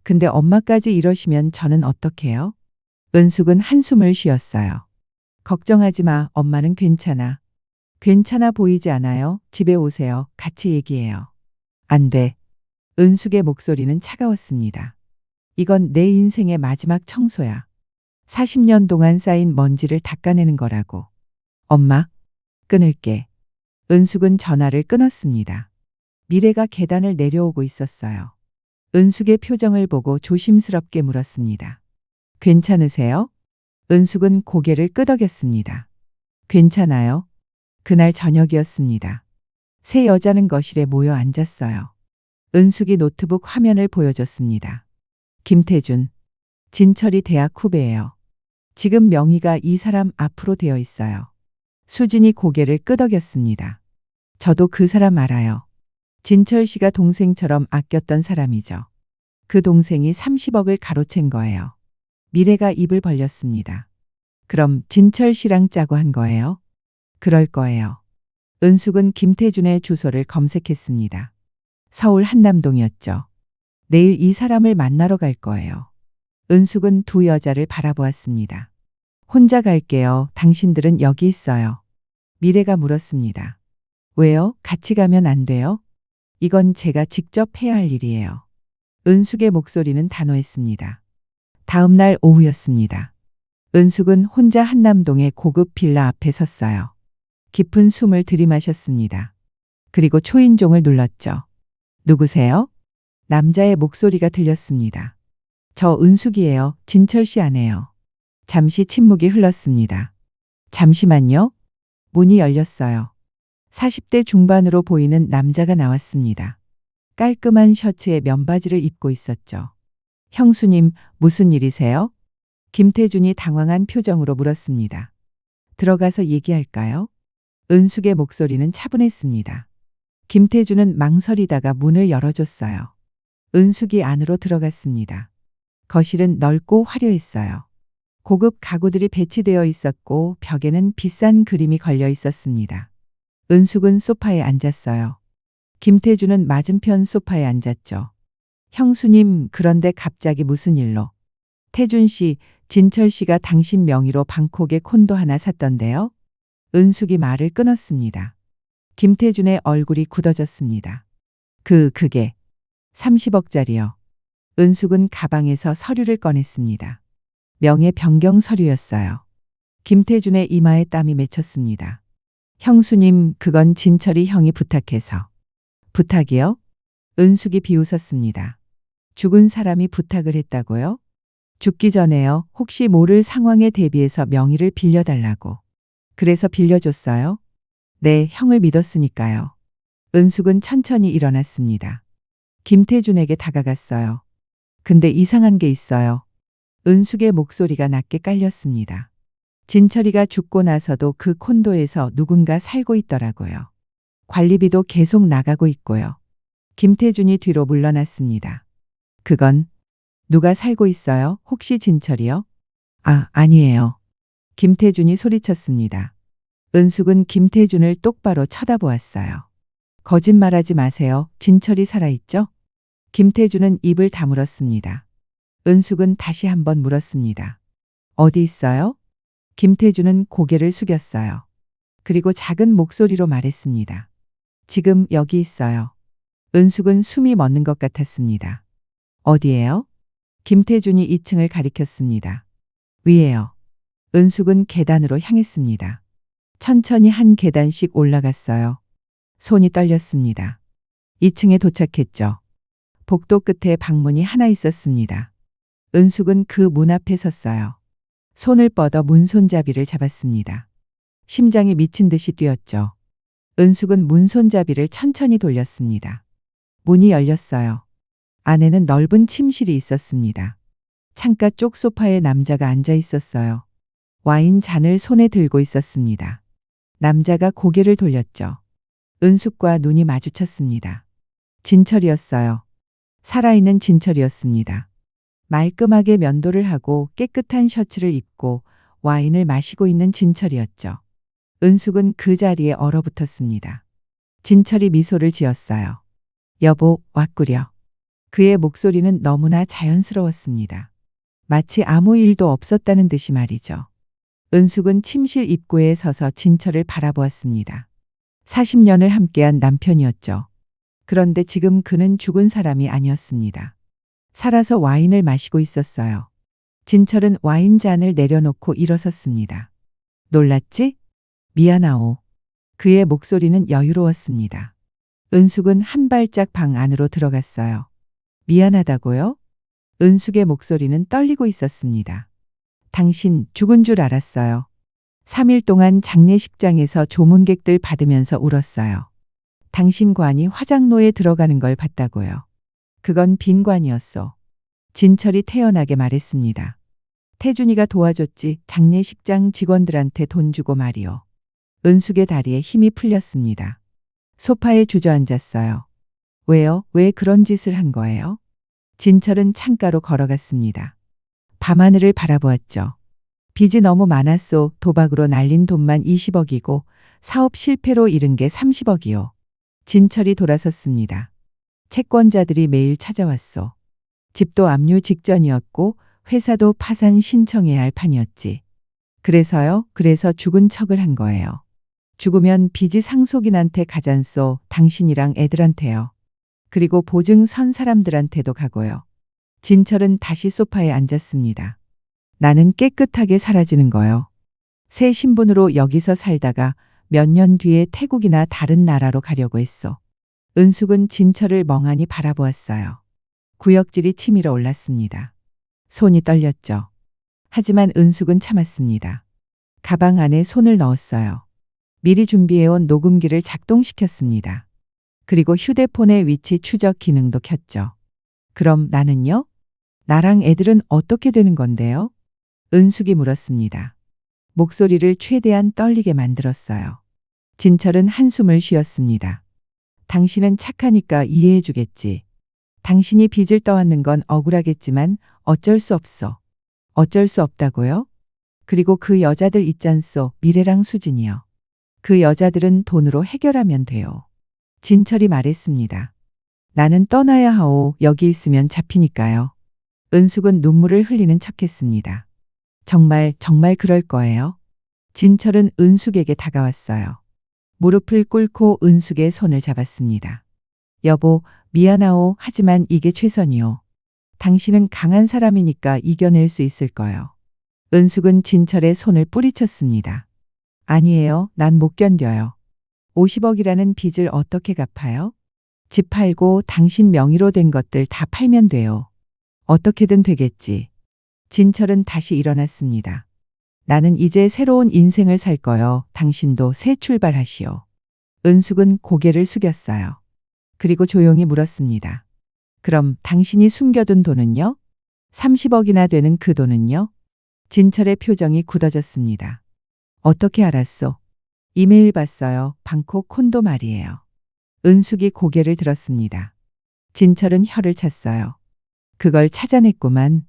근데 엄마까지 이러시면 저는 어떡해요? 은숙은 한숨을 쉬었어요. 걱정하지 마. 엄마는 괜찮아. 괜찮아 보이지 않아요? 집에 오세요. 같이 얘기해요. 안 돼. 은숙의 목소리는 차가웠습니다. 이건 내 인생의 마지막 청소야. 40년 동안 쌓인 먼지를 닦아내는 거라고. 엄마, 끊을게. 은숙은 전화를 끊었습니다. 미래가 계단을 내려오고 있었어요. 은숙의 표정을 보고 조심스럽게 물었습니다. 괜찮으세요? 은숙은 고개를 끄덕였습니다. 괜찮아요. 그날 저녁이었습니다. 세 여자는 거실에 모여 앉았어요. 은숙이 노트북 화면을 보여줬습니다. 김태준, 진철이 대학 후배예요. 지금 명의가 이 사람 앞으로 되어 있어요. 수진이 고개를 끄덕였습니다. 저도 그 사람 알아요. 진철 씨가 동생처럼 아꼈던 사람이죠. 그 동생이 30억을 가로챈 거예요. 미래가 입을 벌렸습니다. 그럼 진철 씨랑 짜고 한 거예요? 그럴 거예요. 은숙은 김태준의 주소를 검색했습니다. 서울 한남동이었죠. 내일 이 사람을 만나러 갈 거예요. 은숙은 두 여자를 바라보았습니다. 혼자 갈게요. 당신들은 여기 있어요. 미래가 물었습니다. 왜요? 같이 가면 안 돼요? 이건 제가 직접 해야 할 일이에요. 은숙의 목소리는 단호했습니다. 다음 날 오후였습니다. 은숙은 혼자 한남동의 고급 빌라 앞에 섰어요. 깊은 숨을 들이마셨습니다. 그리고 초인종을 눌렀죠. 누구세요? 남자의 목소리가 들렸습니다. 저 은숙이에요. 진철 씨 아내요. 잠시 침묵이 흘렀습니다. 잠시만요. 문이 열렸어요. 40대 중반으로 보이는 남자가 나왔습니다. 깔끔한 셔츠에 면바지를 입고 있었죠. 형수님, 무슨 일이세요? 김태준이 당황한 표정으로 물었습니다. 들어가서 얘기할까요? 은숙의 목소리는 차분했습니다. 김태준은 망설이다가 문을 열어줬어요. 은숙이 안으로 들어갔습니다. 거실은 넓고 화려했어요. 고급 가구들이 배치되어 있었고 벽에는 비싼 그림이 걸려 있었습니다. 은숙은 소파에 앉았어요. 김태준은 맞은편 소파에 앉았죠. 형수님, 그런데 갑자기 무슨 일로? 태준 씨, 진철 씨가 당신 명의로 방콕에 콘도 하나 샀던데요? 은숙이 말을 끊었습니다. 김태준의 얼굴이 굳어졌습니다. 그게 30억짜리요. 은숙은 가방에서 서류를 꺼냈습니다. 명예 변경 서류였어요. 김태준의 이마에 땀이 맺혔습니다. 형수님, 그건 진철이 형이 부탁해서. 부탁이요? 은숙이 비웃었습니다. 죽은 사람이 부탁을 했다고요? 죽기 전에요. 혹시 모를 상황에 대비해서 명의를 빌려달라고. 그래서 빌려줬어요? 네, 형을 믿었으니까요. 은숙은 천천히 일어났습니다. 김태준에게 다가갔어요. 근데 이상한 게 있어요. 은숙의 목소리가 낮게 깔렸습니다. 진철이가 죽고 나서도 그 콘도에서 누군가 살고 있더라고요. 관리비도 계속 나가고 있고요. 김태준이 뒤로 물러났습니다. 그건 누가 살고 있어요? 혹시 진철이요? 아니에요. 김태준이 소리쳤습니다. 은숙은 김태준을 똑바로 쳐다보았어요. 거짓말하지 마세요. 진철이 살아있죠? 김태준은 입을 다물었습니다. 은숙은 다시 한번 물었습니다. 어디 있어요? 김태준은 고개를 숙였어요. 그리고 작은 목소리로 말했습니다. 지금 여기 있어요. 은숙은 숨이 멎는 것 같았습니다. 어디예요? 김태준이 2층을 가리켰습니다. 위에요. 은숙은 계단으로 향했습니다. 천천히 한 계단씩 올라갔어요. 손이 떨렸습니다. 2층에 도착했죠. 복도 끝에 방문이 하나 있었습니다. 은숙은 그 문 앞에 섰어요. 손을 뻗어 문 손잡이를 잡았습니다. 심장이 미친 듯이 뛰었죠. 은숙은 문 손잡이를 천천히 돌렸습니다. 문이 열렸어요. 안에는 넓은 침실이 있었습니다. 창가 쪽 소파에 남자가 앉아 있었어요. 와인 잔을 손에 들고 있었습니다. 남자가 고개를 돌렸죠. 은숙과 눈이 마주쳤습니다. 진철이었어요. 살아있는 진철이었습니다. 말끔하게 면도를 하고 깨끗한 셔츠를 입고 와인을 마시고 있는 진철이었죠. 은숙은 그 자리에 얼어붙었습니다. 진철이 미소를 지었어요. 여보, 왔구려. 그의 목소리는 너무나 자연스러웠습니다. 마치 아무 일도 없었다는 듯이 말이죠. 은숙은 침실 입구에 서서 진철을 바라보았습니다. 40년을 함께한 남편이었죠. 그런데 지금 그는 죽은 사람이 아니었습니다. 살아서 와인을 마시고 있었어요. 진철은 와인 잔을 내려놓고 일어섰습니다. 놀랐지? 미안하오. 그의 목소리는 여유로웠습니다. 은숙은 한 발짝 방 안으로 들어갔어요. 미안하다고요? 은숙의 목소리는 떨리고 있었습니다. 당신 죽은 줄 알았어요. 3일 동안 장례식장에서 조문객들 받으면서 울었어요. 당신 관이 화장로에 들어가는 걸 봤다고요. 그건 빈 관이었어. 진철이 태연하게 말했습니다. 태준이가 도와줬지. 장례식장 직원들한테 돈 주고 말이요. 은숙의 다리에 힘이 풀렸습니다. 소파에 주저앉았어요. 왜요? 왜 그런 짓을 한 거예요? 진철은 창가로 걸어갔습니다. 밤하늘을 바라보았죠. 빚이 너무 많았소. 도박으로 날린 돈만 20억이고 사업 실패로 잃은 게 30억이요. 진철이 돌아섰습니다. 채권자들이 매일 찾아왔소. 집도 압류 직전이었고 회사도 파산 신청해야 할 판이었지. 그래서요? 그래서 죽은 척을 한 거예요. 죽으면 빚이 상속인한테 가잖소. 당신이랑 애들한테요. 그리고 보증 선 사람들한테도 가고요. 진철은 다시 소파에 앉았습니다. 나는 깨끗하게 사라지는 거요. 새 신분으로 여기서 살다가 몇 년 뒤에 태국이나 다른 나라로 가려고 했어. 은숙은 진철을 멍하니 바라보았어요. 구역질이 치밀어 올랐습니다. 손이 떨렸죠. 하지만 은숙은 참았습니다. 가방 안에 손을 넣었어요. 미리 준비해온 녹음기를 작동시켰습니다. 그리고 휴대폰의 위치 추적 기능도 켰죠. 그럼 나는요? 나랑 애들은 어떻게 되는 건데요? 은숙이 물었습니다. 목소리를 최대한 떨리게 만들었어요. 진철은 한숨을 쉬었습니다. 당신은 착하니까 이해해 주겠지. 당신이 빚을 떠안는 건 억울하겠지만 어쩔 수 없어. 어쩔 수 없다고요? 그리고 그 여자들 있잖소. 미래랑 수진이요. 그 여자들은 돈으로 해결하면 돼요. 진철이 말했습니다. 나는 떠나야 하오. 여기 있으면 잡히니까요. 은숙은 눈물을 흘리는 척했습니다. 정말 그럴 거예요? 진철은 은숙에게 다가왔어요. 무릎을 꿇고 은숙의 손을 잡았습니다. 여보, 미안하오. 하지만 이게 최선이요. 당신은 강한 사람이니까 이겨낼 수 있을 거요. 은숙은 진철의 손을 뿌리쳤습니다. 아니에요. 난 못 견뎌요. 50억이라는 빚을 어떻게 갚아요? 집 팔고 당신 명의로 된 것들 다 팔면 돼요. 어떻게든 되겠지. 진철은 다시 일어났습니다. 나는 이제 새로운 인생을 살 거요. 당신도 새 출발하시오. 은숙은 고개를 숙였어요. 그리고 조용히 물었습니다. 그럼 당신이 숨겨둔 돈은요? 30억이나 되는 그 돈은요? 진철의 표정이 굳어졌습니다. 어떻게 알았소? 이메일 봤어요. 방콕 콘도 말이에요. 은숙이 고개를 들었습니다. 진철은 혀를 찼어요. 그걸 찾아냈구만.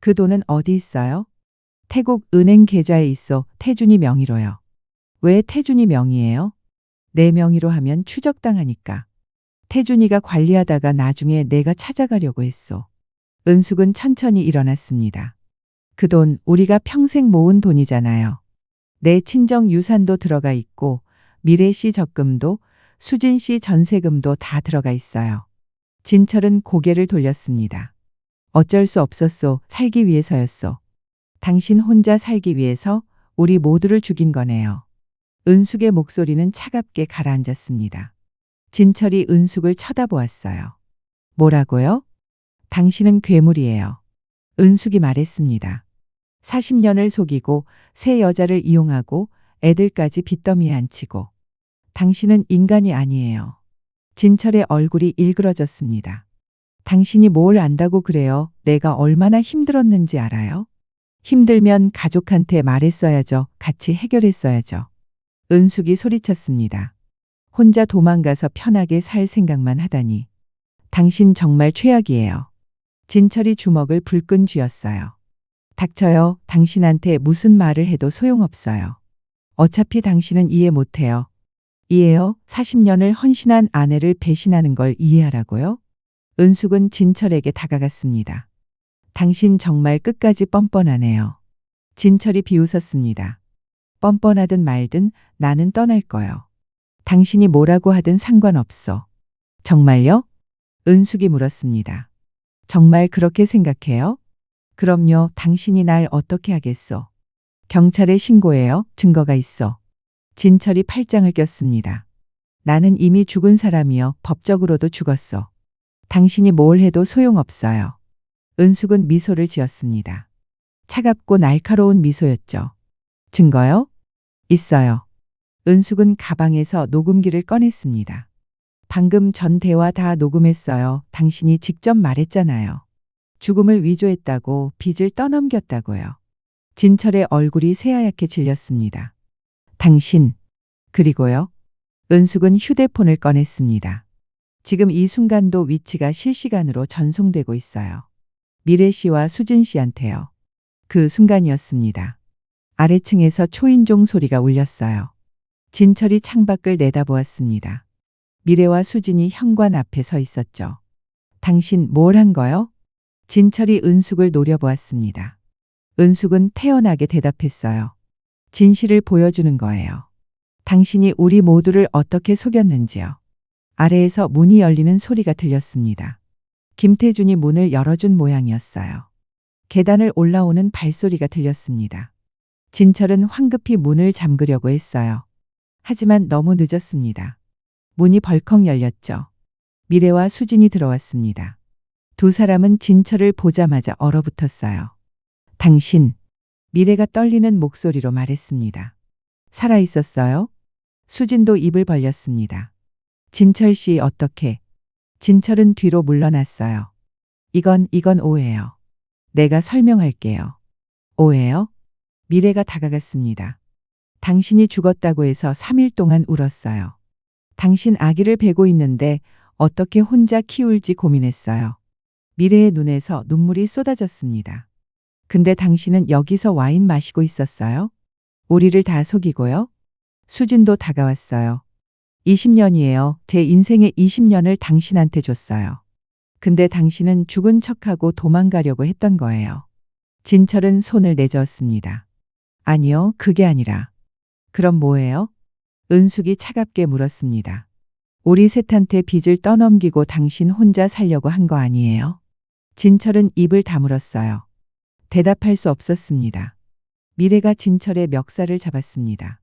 그 돈은 어디 있어요? 태국 은행 계좌에 있어. 태준이 명의로요. 왜 태준이 명의예요? 내 명의로 하면 추적당하니까. 태준이가 관리하다가 나중에 내가 찾아가려고 했어. 은숙은 천천히 일어났습니다. 그 돈 우리가 평생 모은 돈이잖아요. 내 친정 유산도 들어가 있고 미래 씨 적금도 수진 씨 전세금도 다 들어가 있어요. 진철은 고개를 돌렸습니다. 어쩔 수 없었소. 살기 위해서였소. 당신 혼자 살기 위해서 우리 모두를 죽인 거네요. 은숙의 목소리는 차갑게 가라앉았습니다. 진철이 은숙을 쳐다보았어요. 뭐라고요? 당신은 괴물이에요. 은숙이 말했습니다. 40년을 속이고 새 여자를 이용하고 애들까지 빚더미에 앉히고. 당신은 인간이 아니에요. 진철의 얼굴이 일그러졌습니다. 당신이 뭘 안다고 그래요? 내가 얼마나 힘들었는지 알아요? 힘들면 가족한테 말했어야죠. 같이 해결했어야죠. 은숙이 소리쳤습니다. 혼자 도망가서 편하게 살 생각만 하다니. 당신 정말 최악이에요. 진철이 주먹을 불끈 쥐었어요. 닥쳐요. 당신한테 무슨 말을 해도 소용없어요. 어차피 당신은 이해 못해요. 이해요? 40년을 헌신한 아내를 배신하는 걸 이해하라고요? 은숙은 진철에게 다가갔습니다. 당신 정말 끝까지 뻔뻔하네요. 진철이 비웃었습니다. 뻔뻔하든 말든 나는 떠날 거요. 당신이 뭐라고 하든 상관없어. 정말요? 은숙이 물었습니다. 정말 그렇게 생각해요? 그럼요. 당신이 날 어떻게 하겠소? 경찰에 신고해요. 증거가 있어. 진철이 팔짱을 꼈습니다. 나는 이미 죽은 사람이요. 법적으로도 죽었어. 당신이 뭘 해도 소용없어요. 은숙은 미소를 지었습니다. 차갑고 날카로운 미소였죠. 증거요? 있어요. 은숙은 가방에서 녹음기를 꺼냈습니다. 방금 전 대화 다 녹음했어요. 당신이 직접 말했잖아요. 죽음을 위조했다고, 빚을 떠넘겼다고요. 진철의 얼굴이 새하얗게 질렸습니다. 당신, 그리고요. 은숙은 휴대폰을 꺼냈습니다. 지금 이 순간도 위치가 실시간으로 전송되고 있어요. 미래 씨와 수진 씨한테요. 그 순간이었습니다. 아래층에서 초인종 소리가 울렸어요. 진철이 창밖을 내다보았습니다. 미래와 수진이 현관 앞에 서 있었죠. 당신 뭘 한 거요? 진철이 은숙을 노려보았습니다. 은숙은 태연하게 대답했어요. 진실을 보여주는 거예요. 당신이 우리 모두를 어떻게 속였는지요. 아래에서 문이 열리는 소리가 들렸습니다. 김태준이 문을 열어준 모양이었어요. 계단을 올라오는 발소리가 들렸습니다. 진철은 황급히 문을 잠그려고 했어요. 하지만 너무 늦었습니다. 문이 벌컥 열렸죠. 미래와 수진이 들어왔습니다. 두 사람은 진철을 보자마자 얼어붙었어요. 당신, 미래가 떨리는 목소리로 말했습니다. 살아 있었어요? 수진도 입을 벌렸습니다. 진철 씨 어떻게? 진철은 뒤로 물러났어요. 이건 오해요. 내가 설명할게요. 오해요? 미래가 다가갔습니다. 당신이 죽었다고 해서 3일 동안 울었어요. 당신 아기를 베고 있는데 어떻게 혼자 키울지 고민했어요. 미래의 눈에서 눈물이 쏟아졌습니다. 근데 당신은 여기서 와인 마시고 있었어요? 우리를 다 속이고요? 수진도 다가왔어요. 20년이에요. 제 인생의 20년을 당신한테 줬어요. 근데 당신은 죽은 척하고 도망가려고 했던 거예요. 진철은 손을 내저었습니다. 아니요, 그게 아니라. 그럼 뭐예요? 은숙이 차갑게 물었습니다. 우리 셋한테 빚을 떠넘기고 당신 혼자 살려고 한 거 아니에요? 진철은 입을 다물었어요. 대답할 수 없었습니다. 미래가 진철의 멱살을 잡았습니다.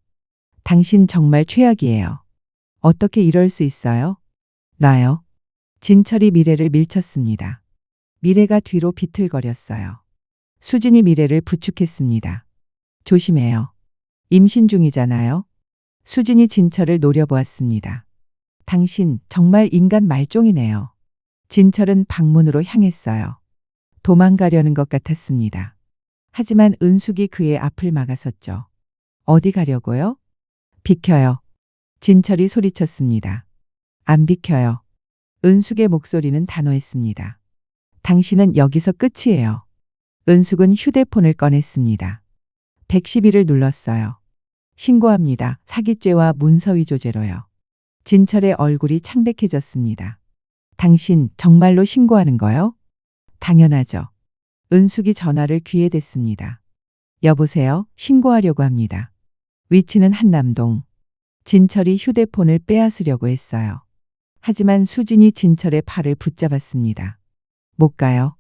당신 정말 최악이에요. 어떻게 이럴 수 있어요? 나요? 진철이 미래를 밀쳤습니다. 미래가 뒤로 비틀거렸어요. 수진이 미래를 부축했습니다. 조심해요. 임신 중이잖아요. 수진이 진철을 노려보았습니다. 당신 정말 인간 말종이네요. 진철은 방문으로 향했어요. 도망가려는 것 같았습니다. 하지만 은숙이 그의 앞을 막아섰죠. 어디 가려고요? 비켜요. 진철이 소리쳤습니다. 안 비켜요. 은숙의 목소리는 단호했습니다. 당신은 여기서 끝이에요. 은숙은 휴대폰을 꺼냈습니다. 112를 눌렀어요. 신고합니다. 사기죄와 문서위조죄로요. 진철의 얼굴이 창백해졌습니다. 당신 정말로 신고하는 거요? 당연하죠. 은숙이 전화를 귀에 댔습니다. 여보세요? 신고하려고 합니다. 위치는 한남동. 진철이 휴대폰을 빼앗으려고 했어요. 하지만 수진이 진철의 팔을 붙잡았습니다. 못 가요.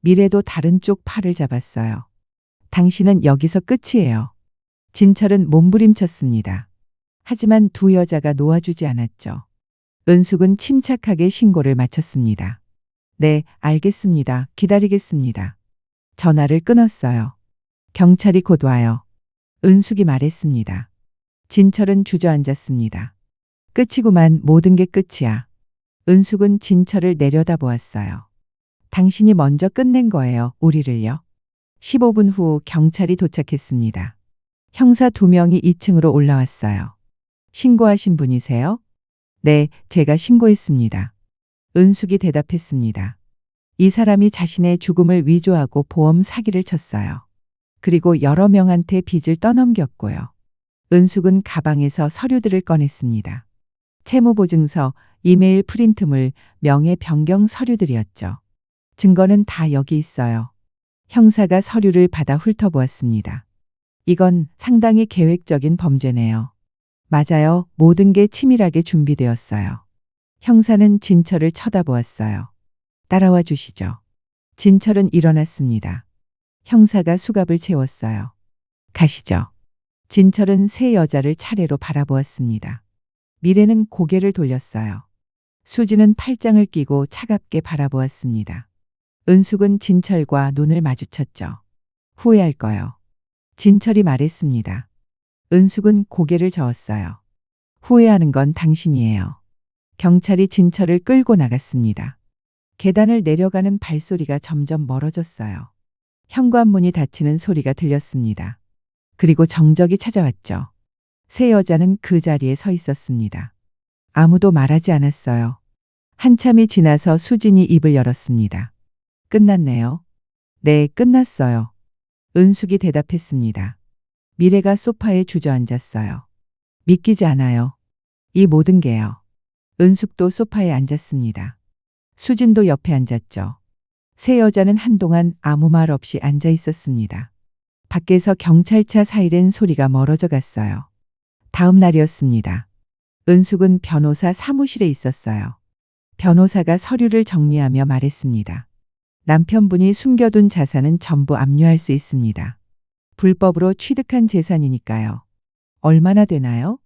미래도 다른 쪽 팔을 잡았어요. 당신은 여기서 끝이에요. 진철은 몸부림쳤습니다. 하지만 두 여자가 놓아주지 않았죠. 은숙은 침착하게 신고를 마쳤습니다. 네, 알겠습니다. 기다리겠습니다. 전화를 끊었어요. 경찰이 곧 와요. 은숙이 말했습니다. 진철은 주저앉았습니다. 끝이구만, 모든 게 끝이야. 은숙은 진철을 내려다보았어요. 당신이 먼저 끝낸 거예요, 우리를요. 15분 후 경찰이 도착했습니다. 형사 2명이 2층으로 올라왔어요. 신고하신 분이세요? 네, 제가 신고했습니다. 은숙이 대답했습니다. 이 사람이 자신의 죽음을 위조하고 보험 사기를 쳤어요. 그리고 여러 명한테 빚을 떠넘겼고요. 은숙은 가방에서 서류들을 꺼냈습니다. 채무보증서, 이메일 프린트물, 명예 변경 서류들이었죠. 증거는 다 여기 있어요. 형사가 서류를 받아 훑어보았습니다. 이건 상당히 계획적인 범죄네요. 맞아요. 모든 게 치밀하게 준비되었어요. 형사는 진철을 쳐다보았어요. 따라와 주시죠. 진철은 일어났습니다. 형사가 수갑을 채웠어요. 가시죠. 진철은 세 여자를 차례로 바라보았습니다. 미래는 고개를 돌렸어요. 수지는 팔짱을 끼고 차갑게 바라보았습니다. 은숙은 진철과 눈을 마주쳤죠. 후회할 거요. 진철이 말했습니다. 은숙은 고개를 저었어요. 후회하는 건 당신이에요. 경찰이 진철을 끌고 나갔습니다. 계단을 내려가는 발소리가 점점 멀어졌어요. 현관문이 닫히는 소리가 들렸습니다. 그리고 정적이 찾아왔죠. 세 여자는 그 자리에 서 있었습니다. 아무도 말하지 않았어요. 한참이 지나서 수진이 입을 열었습니다. 끝났네요. 네, 끝났어요. 은숙이 대답했습니다. 미래가 소파에 주저앉았어요. 믿기지 않아요. 이 모든 게요. 은숙도 소파에 앉았습니다. 수진도 옆에 앉았죠. 세 여자는 한동안 아무 말 없이 앉아 있었습니다. 밖에서 경찰차 사이렌 소리가 멀어져 갔어요. 다음 날이었습니다. 은숙은 변호사 사무실에 있었어요. 변호사가 서류를 정리하며 말했습니다. 남편분이 숨겨둔 자산은 전부 압류할 수 있습니다. 불법으로 취득한 재산이니까요. 얼마나 되나요?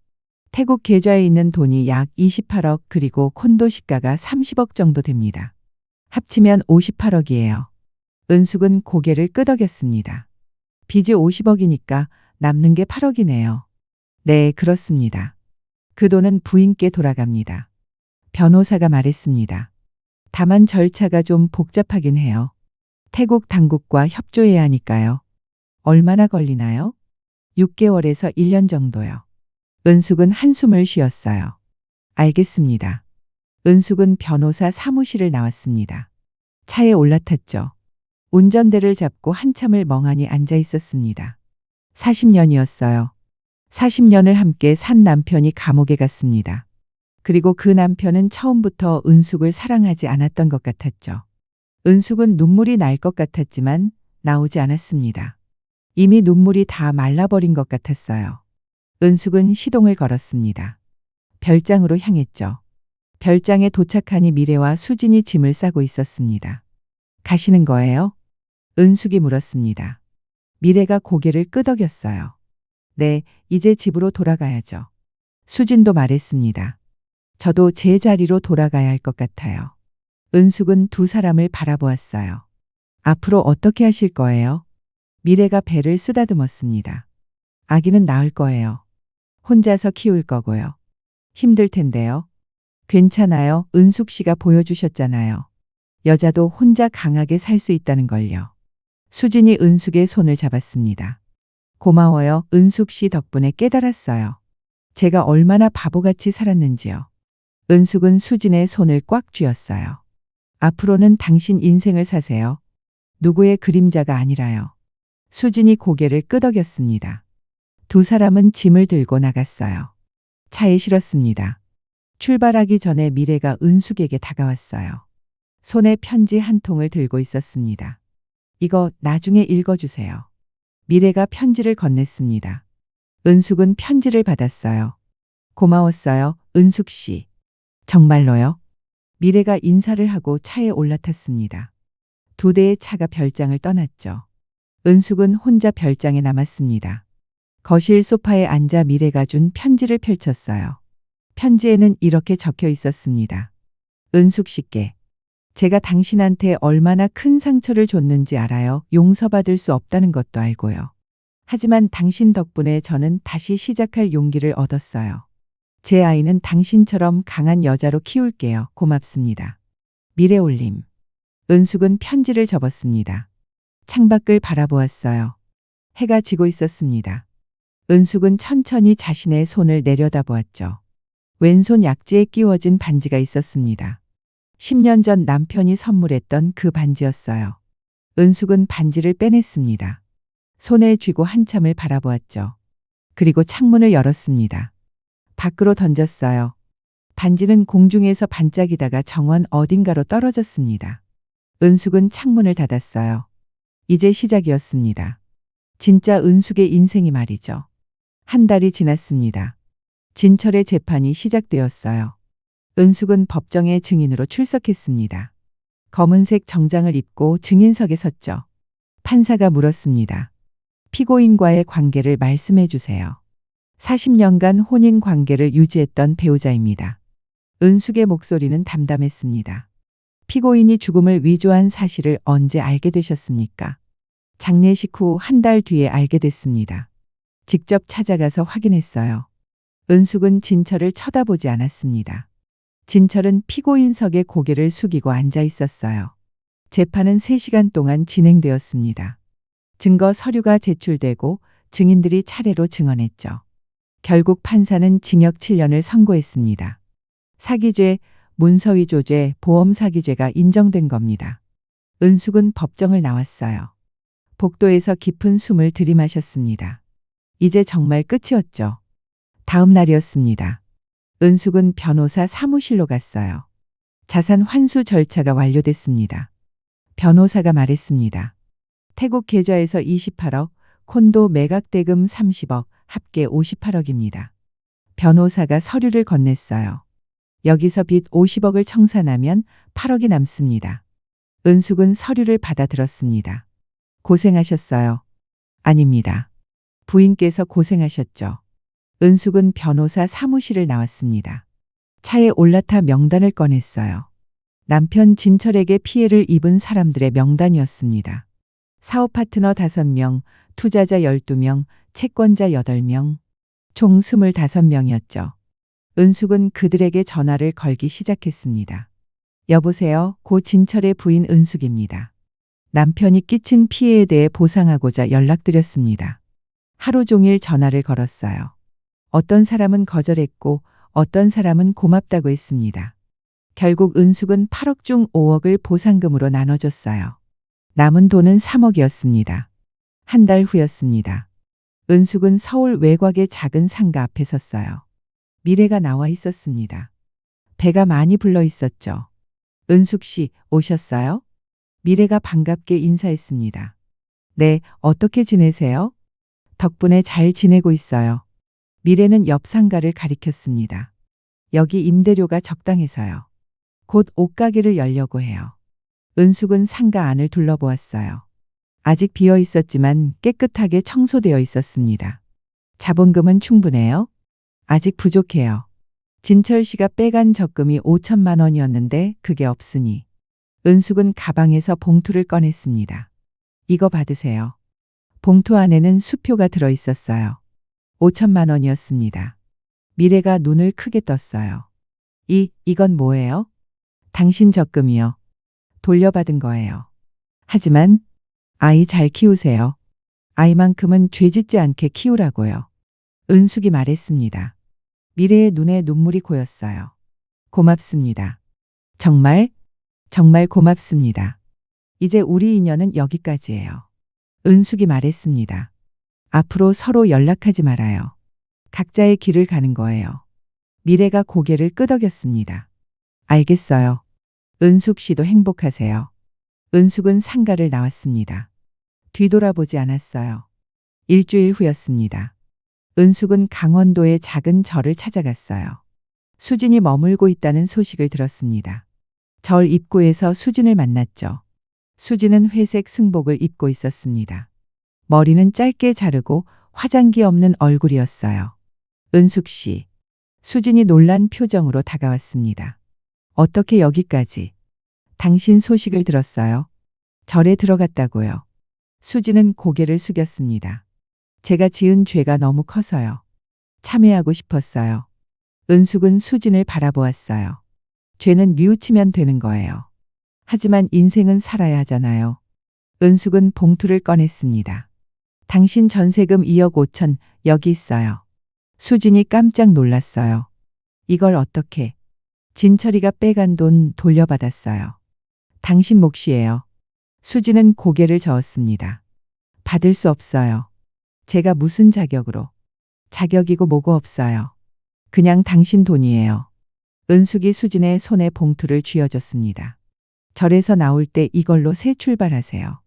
태국 계좌에 있는 돈이 약 28억 그리고 콘도 시가가 30억 정도 됩니다. 합치면 58억이에요. 은숙은 고개를 끄덕였습니다. 빚이 50억이니까 남는 게 8억이네요. 네, 그렇습니다. 그 돈은 부인께 돌아갑니다. 변호사가 말했습니다. 다만 절차가 좀 복잡하긴 해요. 태국 당국과 협조해야 하니까요. 얼마나 걸리나요? 6개월에서 1년 정도요. 은숙은 한숨을 쉬었어요. 알겠습니다. 은숙은 변호사 사무실을 나왔습니다. 차에 올라탔죠. 운전대를 잡고 한참을 멍하니 앉아 있었습니다. 40년이었어요. 40년을 함께 산 남편이 감옥에 갔습니다. 그리고 그 남편은 처음부터 은숙을 사랑하지 않았던 것 같았죠. 은숙은 눈물이 날 것 같았지만 나오지 않았습니다. 이미 눈물이 다 말라버린 것 같았어요. 은숙은 시동을 걸었습니다. 별장으로 향했죠. 별장에 도착하니 미래와 수진이 짐을 싸고 있었습니다. 가시는 거예요? 은숙이 물었습니다. 미래가 고개를 끄덕였어요. 네, 이제 집으로 돌아가야죠. 수진도 말했습니다. 저도 제 자리로 돌아가야 할 것 같아요. 은숙은 두 사람을 바라보았어요. 앞으로 어떻게 하실 거예요? 미래가 배를 쓰다듬었습니다. 아기는 낳을 거예요. 혼자서 키울 거고요. 힘들 텐데요. 괜찮아요. 은숙 씨가 보여주셨잖아요. 여자도 혼자 강하게 살 수 있다는 걸요. 수진이 은숙의 손을 잡았습니다. 고마워요. 은숙 씨 덕분에 깨달았어요. 제가 얼마나 바보같이 살았는지요. 은숙은 수진의 손을 꽉 쥐었어요. 앞으로는 당신 인생을 사세요. 누구의 그림자가 아니라요. 수진이 고개를 끄덕였습니다. 두 사람은 짐을 들고 나갔어요. 차에 실었습니다. 출발하기 전에 미래가 은숙에게 다가왔어요. 손에 편지 한 통을 들고 있었습니다. 이거 나중에 읽어주세요. 미래가 편지를 건넸습니다. 은숙은 편지를 받았어요. 고마웠어요, 은숙 씨. 정말로요? 미래가 인사를 하고 차에 올라탔습니다. 두 대의 차가 별장을 떠났죠. 은숙은 혼자 별장에 남았습니다. 거실 소파에 앉아 미래가 준 편지를 펼쳤어요. 편지에는 이렇게 적혀 있었습니다. 은숙 씨께. 제가 당신한테 얼마나 큰 상처를 줬는지 알아요. 용서받을 수 없다는 것도 알고요. 하지만 당신 덕분에 저는 다시 시작할 용기를 얻었어요. 제 아이는 당신처럼 강한 여자로 키울게요. 고맙습니다. 미래올림. 은숙은 편지를 접었습니다. 창밖을 바라보았어요. 해가 지고 있었습니다. 은숙은 천천히 자신의 손을 내려다보았죠. 왼손 약지에 끼워진 반지가 있었습니다. 10년 전 남편이 선물했던 그 반지였어요. 은숙은 반지를 빼냈습니다. 손에 쥐고 한참을 바라보았죠. 그리고 창문을 열었습니다. 밖으로 던졌어요. 반지는 공중에서 반짝이다가 정원 어딘가로 떨어졌습니다. 은숙은 창문을 닫았어요. 이제 시작이었습니다. 진짜 은숙의 인생이 말이죠. 한 달이 지났습니다. 진철의 재판이 시작되었어요. 은숙은 법정의 증인으로 출석했습니다. 검은색 정장을 입고 증인석에 섰죠. 판사가 물었습니다. 피고인과의 관계를 말씀해 주세요. 40년간 혼인 관계를 유지했던 배우자입니다. 은숙의 목소리는 담담했습니다. 피고인이 죽음을 위조한 사실을 언제 알게 되셨습니까? 장례식 후 한 달 뒤에 알게 됐습니다. 직접 찾아가서 확인했어요. 은숙은 진철을 쳐다보지 않았습니다. 진철은 피고인석에 고개를 숙이고 앉아 있었어요. 재판은 3시간 동안 진행되었습니다. 증거 서류가 제출되고 증인들이 차례로 증언했죠. 결국 판사는 징역 7년을 선고했습니다. 사기죄, 문서위조죄, 보험사기죄가 인정된 겁니다. 은숙은 법정을 나왔어요. 복도에서 깊은 숨을 들이마셨습니다. 이제 정말 끝이었죠. 다음 날이었습니다. 은숙은 변호사 사무실로 갔어요. 자산 환수 절차가 완료됐습니다. 변호사가 말했습니다. 태국 계좌에서 28억, 콘도 매각 대금 30억, 합계 58억입니다. 변호사가 서류를 건넸어요. 여기서 빚 50억을 청산하면 8억이 남습니다. 은숙은 서류를 받아들었습니다. 고생하셨어요. 아닙니다. 부인께서 고생하셨죠. 은숙은 변호사 사무실을 나왔습니다. 차에 올라타 명단을 꺼냈어요. 남편 진철에게 피해를 입은 사람들의 명단이었습니다. 사업 파트너 5명, 투자자 12명, 채권자 8명, 총 25명이었죠. 은숙은 그들에게 전화를 걸기 시작했습니다. 여보세요. 고 진철의 부인 은숙입니다. 남편이 끼친 피해에 대해 보상하고자 연락드렸습니다. 하루 종일 전화를 걸었어요. 어떤 사람은 거절했고 어떤 사람은 고맙다고 했습니다. 결국 은숙은 8억 중 5억을 보상금으로 나눠줬어요. 남은 돈은 3억이었습니다. 한 달 후였습니다. 은숙은 서울 외곽의 작은 상가 앞에 섰어요. 미래가 나와 있었습니다. 배가 많이 불러 있었죠. 은숙 씨, 오셨어요? 미래가 반갑게 인사했습니다. 네, 어떻게 지내세요? 덕분에 잘 지내고 있어요. 미래는 옆 상가를 가리켰습니다. 여기 임대료가 적당해서요. 곧 옷가게를 열려고 해요. 은숙은 상가 안을 둘러보았어요. 아직 비어 있었지만 깨끗하게 청소되어 있었습니다. 자본금은 충분해요? 아직 부족해요. 진철 씨가 빼간 적금이 5천만 원이었는데 그게 없으니. 은숙은 가방에서 봉투를 꺼냈습니다. 이거 받으세요. 봉투 안에는 수표가 들어 있었어요. 5천만 원이었습니다. 미래가 눈을 크게 떴어요. 이건 뭐예요? 당신 적금이요. 돌려받은 거예요. 하지만 아이 잘 키우세요. 아이만큼은 죄짓지 않게 키우라고요. 은숙이 말했습니다. 미래의 눈에 눈물이 고였어요. 고맙습니다. 정말 고맙습니다. 이제 우리 인연은 여기까지예요. 은숙이 말했습니다. 앞으로 서로 연락하지 말아요. 각자의 길을 가는 거예요. 미래가 고개를 끄덕였습니다. 알겠어요. 은숙 씨도 행복하세요. 은숙은 상가를 나왔습니다. 뒤돌아보지 않았어요. 일주일 후였습니다. 은숙은 강원도의 작은 절을 찾아갔어요. 수진이 머물고 있다는 소식을 들었습니다. 절 입구에서 수진을 만났죠. 수진은 회색 승복을 입고 있었습니다. 머리는 짧게 자르고 화장기 없는 얼굴이었어요. 은숙 씨. 수진이 놀란 표정으로 다가왔습니다. 어떻게 여기까지? 당신 소식을 들었어요. 절에 들어갔다고요. 수진은 고개를 숙였습니다. 제가 지은 죄가 너무 커서요. 참회하고 싶었어요. 은숙은 수진을 바라보았어요. 죄는 뉘우치면 되는 거예요. 하지만 인생은 살아야 하잖아요. 은숙은 봉투를 꺼냈습니다. 당신 전세금 2억 5천 여기 있어요. 수진이 깜짝 놀랐어요. 이걸 어떻게? 진철이가 빼간 돈 돌려받았어요. 당신 몫이에요. 수진은 고개를 저었습니다. 받을 수 없어요. 제가 무슨 자격으로? 자격이고 뭐고 없어요. 그냥 당신 돈이에요. 은숙이 수진의 손에 봉투를 쥐어줬습니다. 절에서 나올 때 이걸로 새 출발하세요.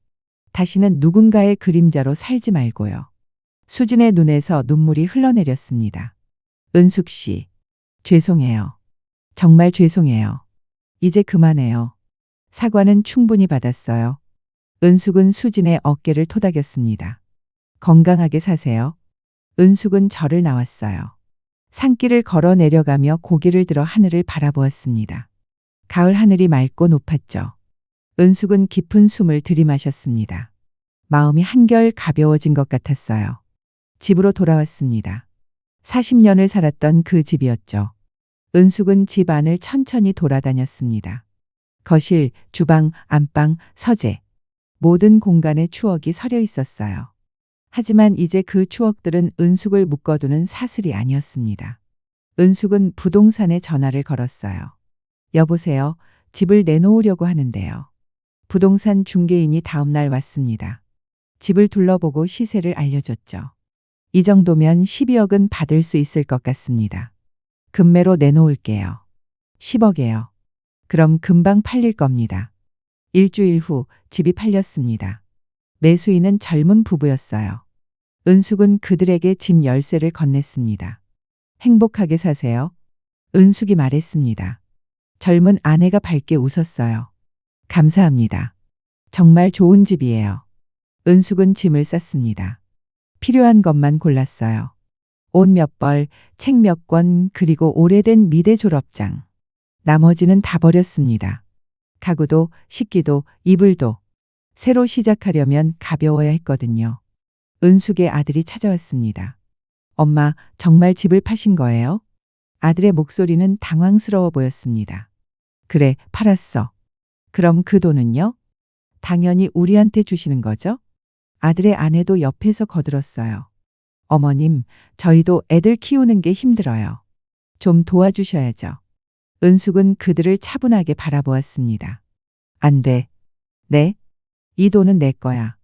다시는 누군가의 그림자로 살지 말고요. 수진의 눈에서 눈물이 흘러내렸습니다. 은숙 씨, 죄송해요. 정말 죄송해요. 이제 그만해요. 사과는 충분히 받았어요. 은숙은 수진의 어깨를 토닥였습니다. 건강하게 사세요. 은숙은 절을 나왔어요. 산길을 걸어 내려가며 고개를 들어 하늘을 바라보았습니다. 가을 하늘이 맑고 높았죠. 은숙은 깊은 숨을 들이마셨습니다. 마음이 한결 가벼워진 것 같았어요. 집으로 돌아왔습니다. 40년을 살았던 그 집이었죠. 은숙은 집 안을 천천히 돌아다녔습니다. 거실, 주방, 안방, 서재. 모든 공간에 추억이 서려 있었어요. 하지만 이제 그 추억들은 은숙을 묶어두는 사슬이 아니었습니다. 은숙은 부동산에 전화를 걸었어요. 여보세요. 집을 내놓으려고 하는데요. 부동산 중개인이 다음날 왔습니다. 집을 둘러보고 시세를 알려줬죠. 이 정도면 12억은 받을 수 있을 것 같습니다. 금매로 내놓을게요. 10억에요. 그럼 금방 팔릴 겁니다. 일주일 후 집이 팔렸습니다. 매수인은 젊은 부부였어요. 은숙은 그들에게 집 열쇠를 건넸습니다. 행복하게 사세요. 은숙이 말했습니다. 젊은 아내가 밝게 웃었어요. 감사합니다. 정말 좋은 집이에요. 은숙은 짐을 쌌습니다. 필요한 것만 골랐어요. 옷 몇 벌, 책 몇 권, 그리고 오래된 미대 졸업장. 나머지는 다 버렸습니다. 가구도, 식기도, 이불도. 새로 시작하려면 가벼워야 했거든요. 은숙의 아들이 찾아왔습니다. 엄마, 정말 집을 파신 거예요? 아들의 목소리는 당황스러워 보였습니다. 그래, 팔았어. 그럼 그 돈은요? 당연히 우리한테 주시는 거죠? 아들의 아내도 옆에서 거들었어요. 어머님, 저희도 애들 키우는 게 힘들어요. 좀 도와주셔야죠. 은숙은 그들을 차분하게 바라보았습니다. 안 돼. 네? 이 돈은 내 거야.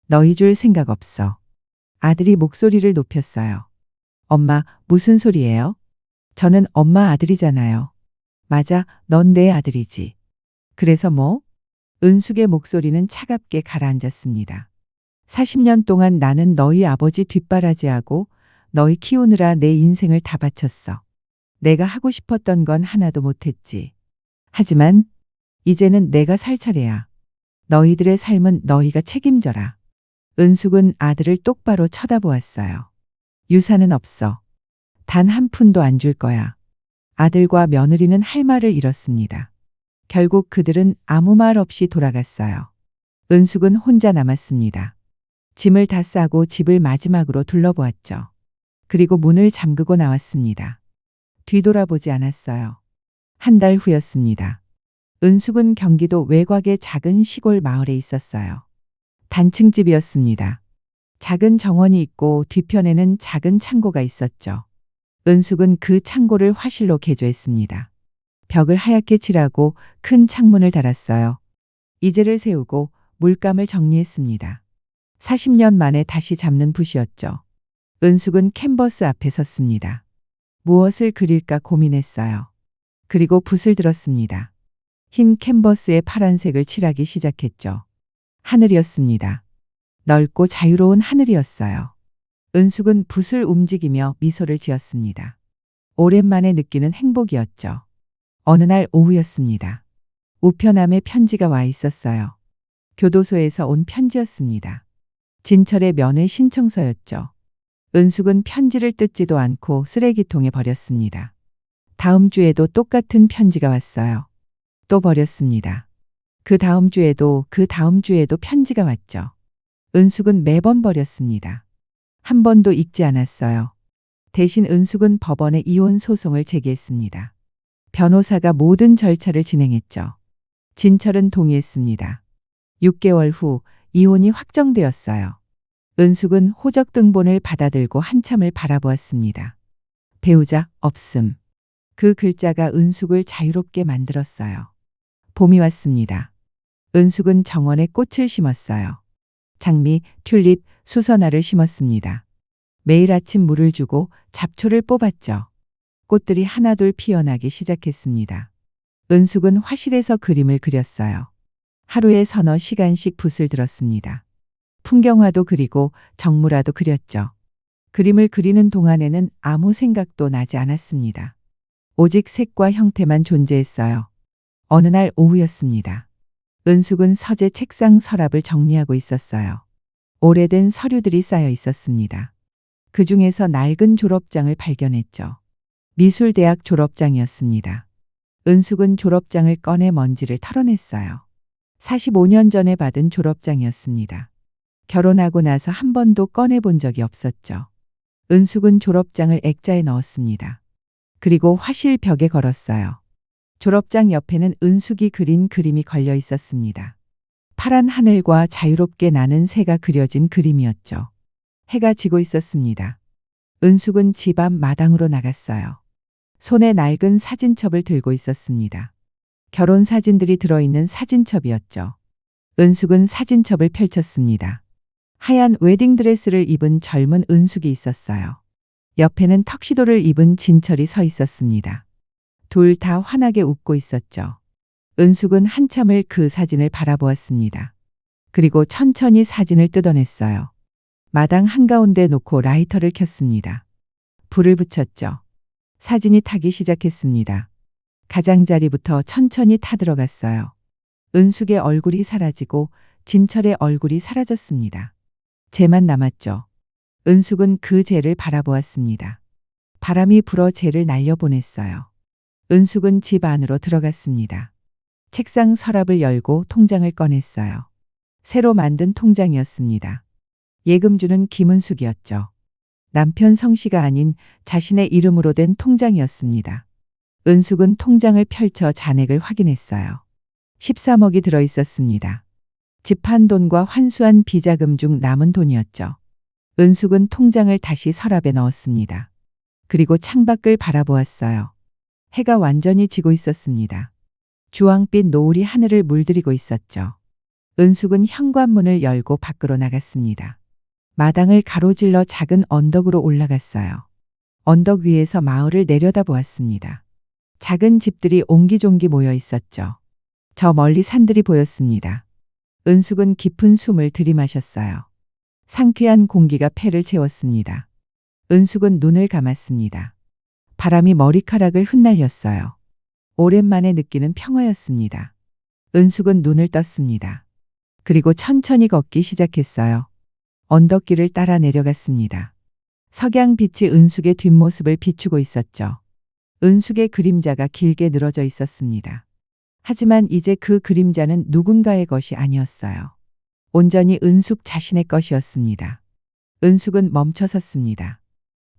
너희 줄 생각 없어. 아들이 목소리를 높였어요. 엄마, 무슨 소리예요? 저는 엄마 아들이잖아요. 맞아, 넌 내 아들이지. 그래서 뭐? 은숙의 목소리는 차갑게 가라앉았습니다. 40년 동안 나는 너희 아버지 뒷바라지하고 너희 키우느라 내 인생을 다 바쳤어. 내가 하고 싶었던 건 하나도 못했지. 하지만 이제는 내가 살 차례야. 너희들의 삶은 너희가 책임져라. 은숙은 아들을 똑바로 쳐다보았어요. 유산은 없어. 단 한 푼도 안 줄 거야. 아들과 며느리는 할 말을 잃었습니다. 결국 그들은 아무 말 없이 돌아갔어요. 은숙은 혼자 남았습니다. 짐을 다 싸고 집을 마지막으로 둘러보았죠. 그리고 문을 잠그고 나왔습니다. 뒤돌아보지 않았어요. 한 달 후였습니다. 은숙은 경기도 외곽의 작은 시골 마을에 있었어요. 단층 집이었습니다. 작은 정원이 있고 뒤편에는 작은 창고가 있었죠. 은숙은 그 창고를 화실로 개조했습니다. 벽을 하얗게 칠하고 큰 창문을 달았어요. 이제를 세우고 물감을 정리했습니다. 40년 만에 다시 잡는 붓이었죠. 은숙은 캔버스 앞에 섰습니다. 무엇을 그릴까 고민했어요. 그리고 붓을 들었습니다. 흰 캔버스에 파란색을 칠하기 시작했죠. 하늘이었습니다. 넓고 자유로운 하늘이었어요. 은숙은 붓을 움직이며 미소를 지었습니다. 오랜만에 느끼는 행복이었죠. 어느 날 오후였습니다. 우편함에 편지가 와 있었어요. 교도소에서 온 편지였습니다. 진철의 면회 신청서였죠. 은숙은 편지를 뜯지도 않고 쓰레기통에 버렸습니다. 다음 주에도 똑같은 편지가 왔어요. 또 버렸습니다. 그 다음 주에도 그 다음 주에도 편지가 왔죠. 은숙은 매번 버렸습니다. 한 번도 읽지 않았어요. 대신 은숙은 법원에 이혼 소송을 제기했습니다. 변호사가 모든 절차를 진행했죠. 진철은 동의했습니다. 6개월 후 이혼이 확정되었어요. 은숙은 호적 등본을 받아들고 한참을 바라보았습니다. 배우자 없음. 그 글자가 은숙을 자유롭게 만들었어요. 봄이 왔습니다. 은숙은 정원에 꽃을 심었어요. 장미, 튤립, 수선화를 심었습니다. 매일 아침 물을 주고 잡초를 뽑았죠. 꽃들이 하나둘 피어나기 시작했습니다. 은숙은 화실에서 그림을 그렸어요. 하루에 서너 시간씩 붓을 들었습니다. 풍경화도 그리고 정물화도 그렸죠. 그림을 그리는 동안에는 아무 생각도 나지 않았습니다. 오직 색과 형태만 존재했어요. 어느 날 오후였습니다. 은숙은 서재 책상 서랍을 정리하고 있었어요. 오래된 서류들이 쌓여 있었습니다. 그 중에서 낡은 졸업장을 발견했죠. 미술대학 졸업장이었습니다. 은숙은 졸업장을 꺼내 먼지를 털어냈어요. 45년 전에 받은 졸업장이었습니다. 결혼하고 나서 한 번도 꺼내본 적이 없었죠. 은숙은 졸업장을 액자에 넣었습니다. 그리고 화실 벽에 걸었어요. 졸업장 옆에는 은숙이 그린 그림이 걸려 있었습니다. 파란 하늘과 자유롭게 나는 새가 그려진 그림이었죠. 해가 지고 있었습니다. 은숙은 집 앞 마당으로 나갔어요. 손에 낡은 사진첩을 들고 있었습니다. 결혼 사진들이 들어있는 사진첩이었죠. 은숙은 사진첩을 펼쳤습니다. 하얀 웨딩드레스를 입은 젊은 은숙이 있었어요. 옆에는 턱시도를 입은 진철이 서 있었습니다. 둘 다 환하게 웃고 있었죠. 은숙은 한참을 그 사진을 바라보았습니다. 그리고 천천히 사진을 뜯어냈어요. 마당 한가운데 놓고 라이터를 켰습니다. 불을 붙였죠. 사진이 타기 시작했습니다. 가장자리부터 천천히 타들어갔어요. 은숙의 얼굴이 사라지고 진철의 얼굴이 사라졌습니다. 쟤만 남았죠. 은숙은 그 쟤를 바라보았습니다. 바람이 불어 쟤를 날려보냈어요. 은숙은 집 안으로 들어갔습니다. 책상 서랍을 열고 통장을 꺼냈어요. 새로 만든 통장이었습니다. 예금주는 김은숙이었죠. 남편 성씨가 아닌 자신의 이름으로 된 통장이었습니다. 은숙은 통장을 펼쳐 잔액을 확인했어요. 13억이 들어 있었습니다. 집한 돈과 환수한 비자금 중 남은 돈이었죠. 은숙은 통장을 다시 서랍에 넣었습니다. 그리고 창밖을 바라보았어요. 해가 완전히 지고 있었습니다. 주황빛 노을이 하늘을 물들이고 있었죠. 은숙은 현관문을 열고 밖으로 나갔습니다. 마당을 가로질러 작은 언덕으로 올라갔어요. 언덕 위에서 마을을 내려다보았습니다. 작은 집들이 옹기종기 모여 있었죠. 저 멀리 산들이 보였습니다. 은숙은 깊은 숨을 들이마셨어요. 상쾌한 공기가 폐를 채웠습니다. 은숙은 눈을 감았습니다. 바람이 머리카락을 흩날렸어요. 오랜만에 느끼는 평화였습니다. 은숙은 눈을 떴습니다. 그리고 천천히 걷기 시작했어요. 언덕길을 따라 내려갔습니다. 석양빛이 은숙의 뒷모습을 비추고 있었죠. 은숙의 그림자가 길게 늘어져 있었습니다. 하지만 이제 그 그림자는 누군가의 것이 아니었어요. 온전히 은숙 자신의 것이었습니다. 은숙은 멈춰 섰습니다.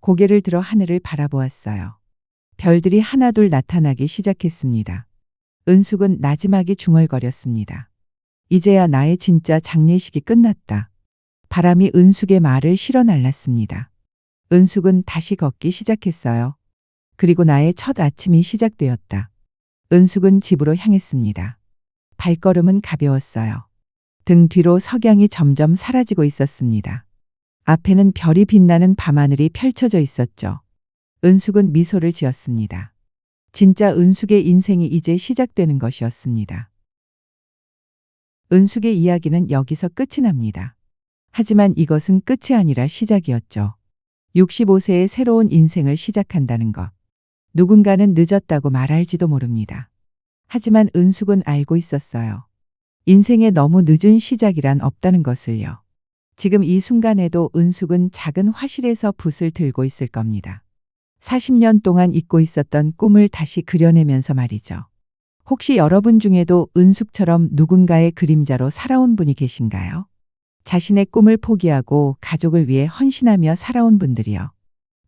고개를 들어 하늘을 바라보았어요. 별들이 하나둘 나타나기 시작했습니다. 은숙은 나지막이 중얼거렸습니다. 이제야 나의 진짜 장례식이 끝났다. 바람이 은숙의 말을 실어 날랐습니다. 은숙은 다시 걷기 시작했어요. 그리고 나의 첫 아침이 시작되었다. 은숙은 집으로 향했습니다. 발걸음은 가벼웠어요. 등 뒤로 석양이 점점 사라지고 있었습니다. 앞에는 별이 빛나는 밤하늘이 펼쳐져 있었죠. 은숙은 미소를 지었습니다. 진짜 은숙의 인생이 이제 시작되는 것이었습니다. 은숙의 이야기는 여기서 끝이 납니다. 하지만 이것은 끝이 아니라 시작이었죠. 65세의 새로운 인생을 시작한다는 것. 누군가는 늦었다고 말할지도 모릅니다. 하지만 은숙은 알고 있었어요. 인생에 너무 늦은 시작이란 없다는 것을요. 지금 이 순간에도 은숙은 작은 화실에서 붓을 들고 있을 겁니다. 40년 동안 잊고 있었던 꿈을 다시 그려내면서 말이죠. 혹시 여러분 중에도 은숙처럼 누군가의 그림자로 살아온 분이 계신가요? 자신의 꿈을 포기하고 가족을 위해 헌신하며 살아온 분들이요.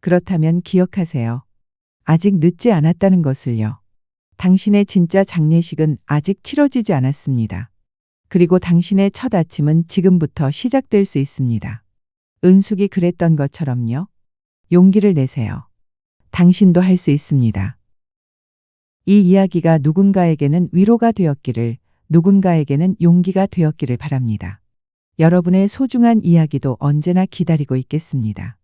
그렇다면 기억하세요. 아직 늦지 않았다는 것을요. 당신의 진짜 장례식은 아직 치러지지 않았습니다. 그리고 당신의 첫 아침은 지금부터 시작될 수 있습니다. 은숙이 그랬던 것처럼요. 용기를 내세요. 당신도 할 수 있습니다. 이 이야기가 누군가에게는 위로가 되었기를, 누군가에게는 용기가 되었기를 바랍니다. 여러분의 소중한 이야기도 언제나 기다리고 있겠습니다.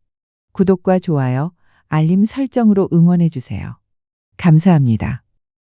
구독과 좋아요, 알림 설정으로 응원해 주세요. 감사합니다.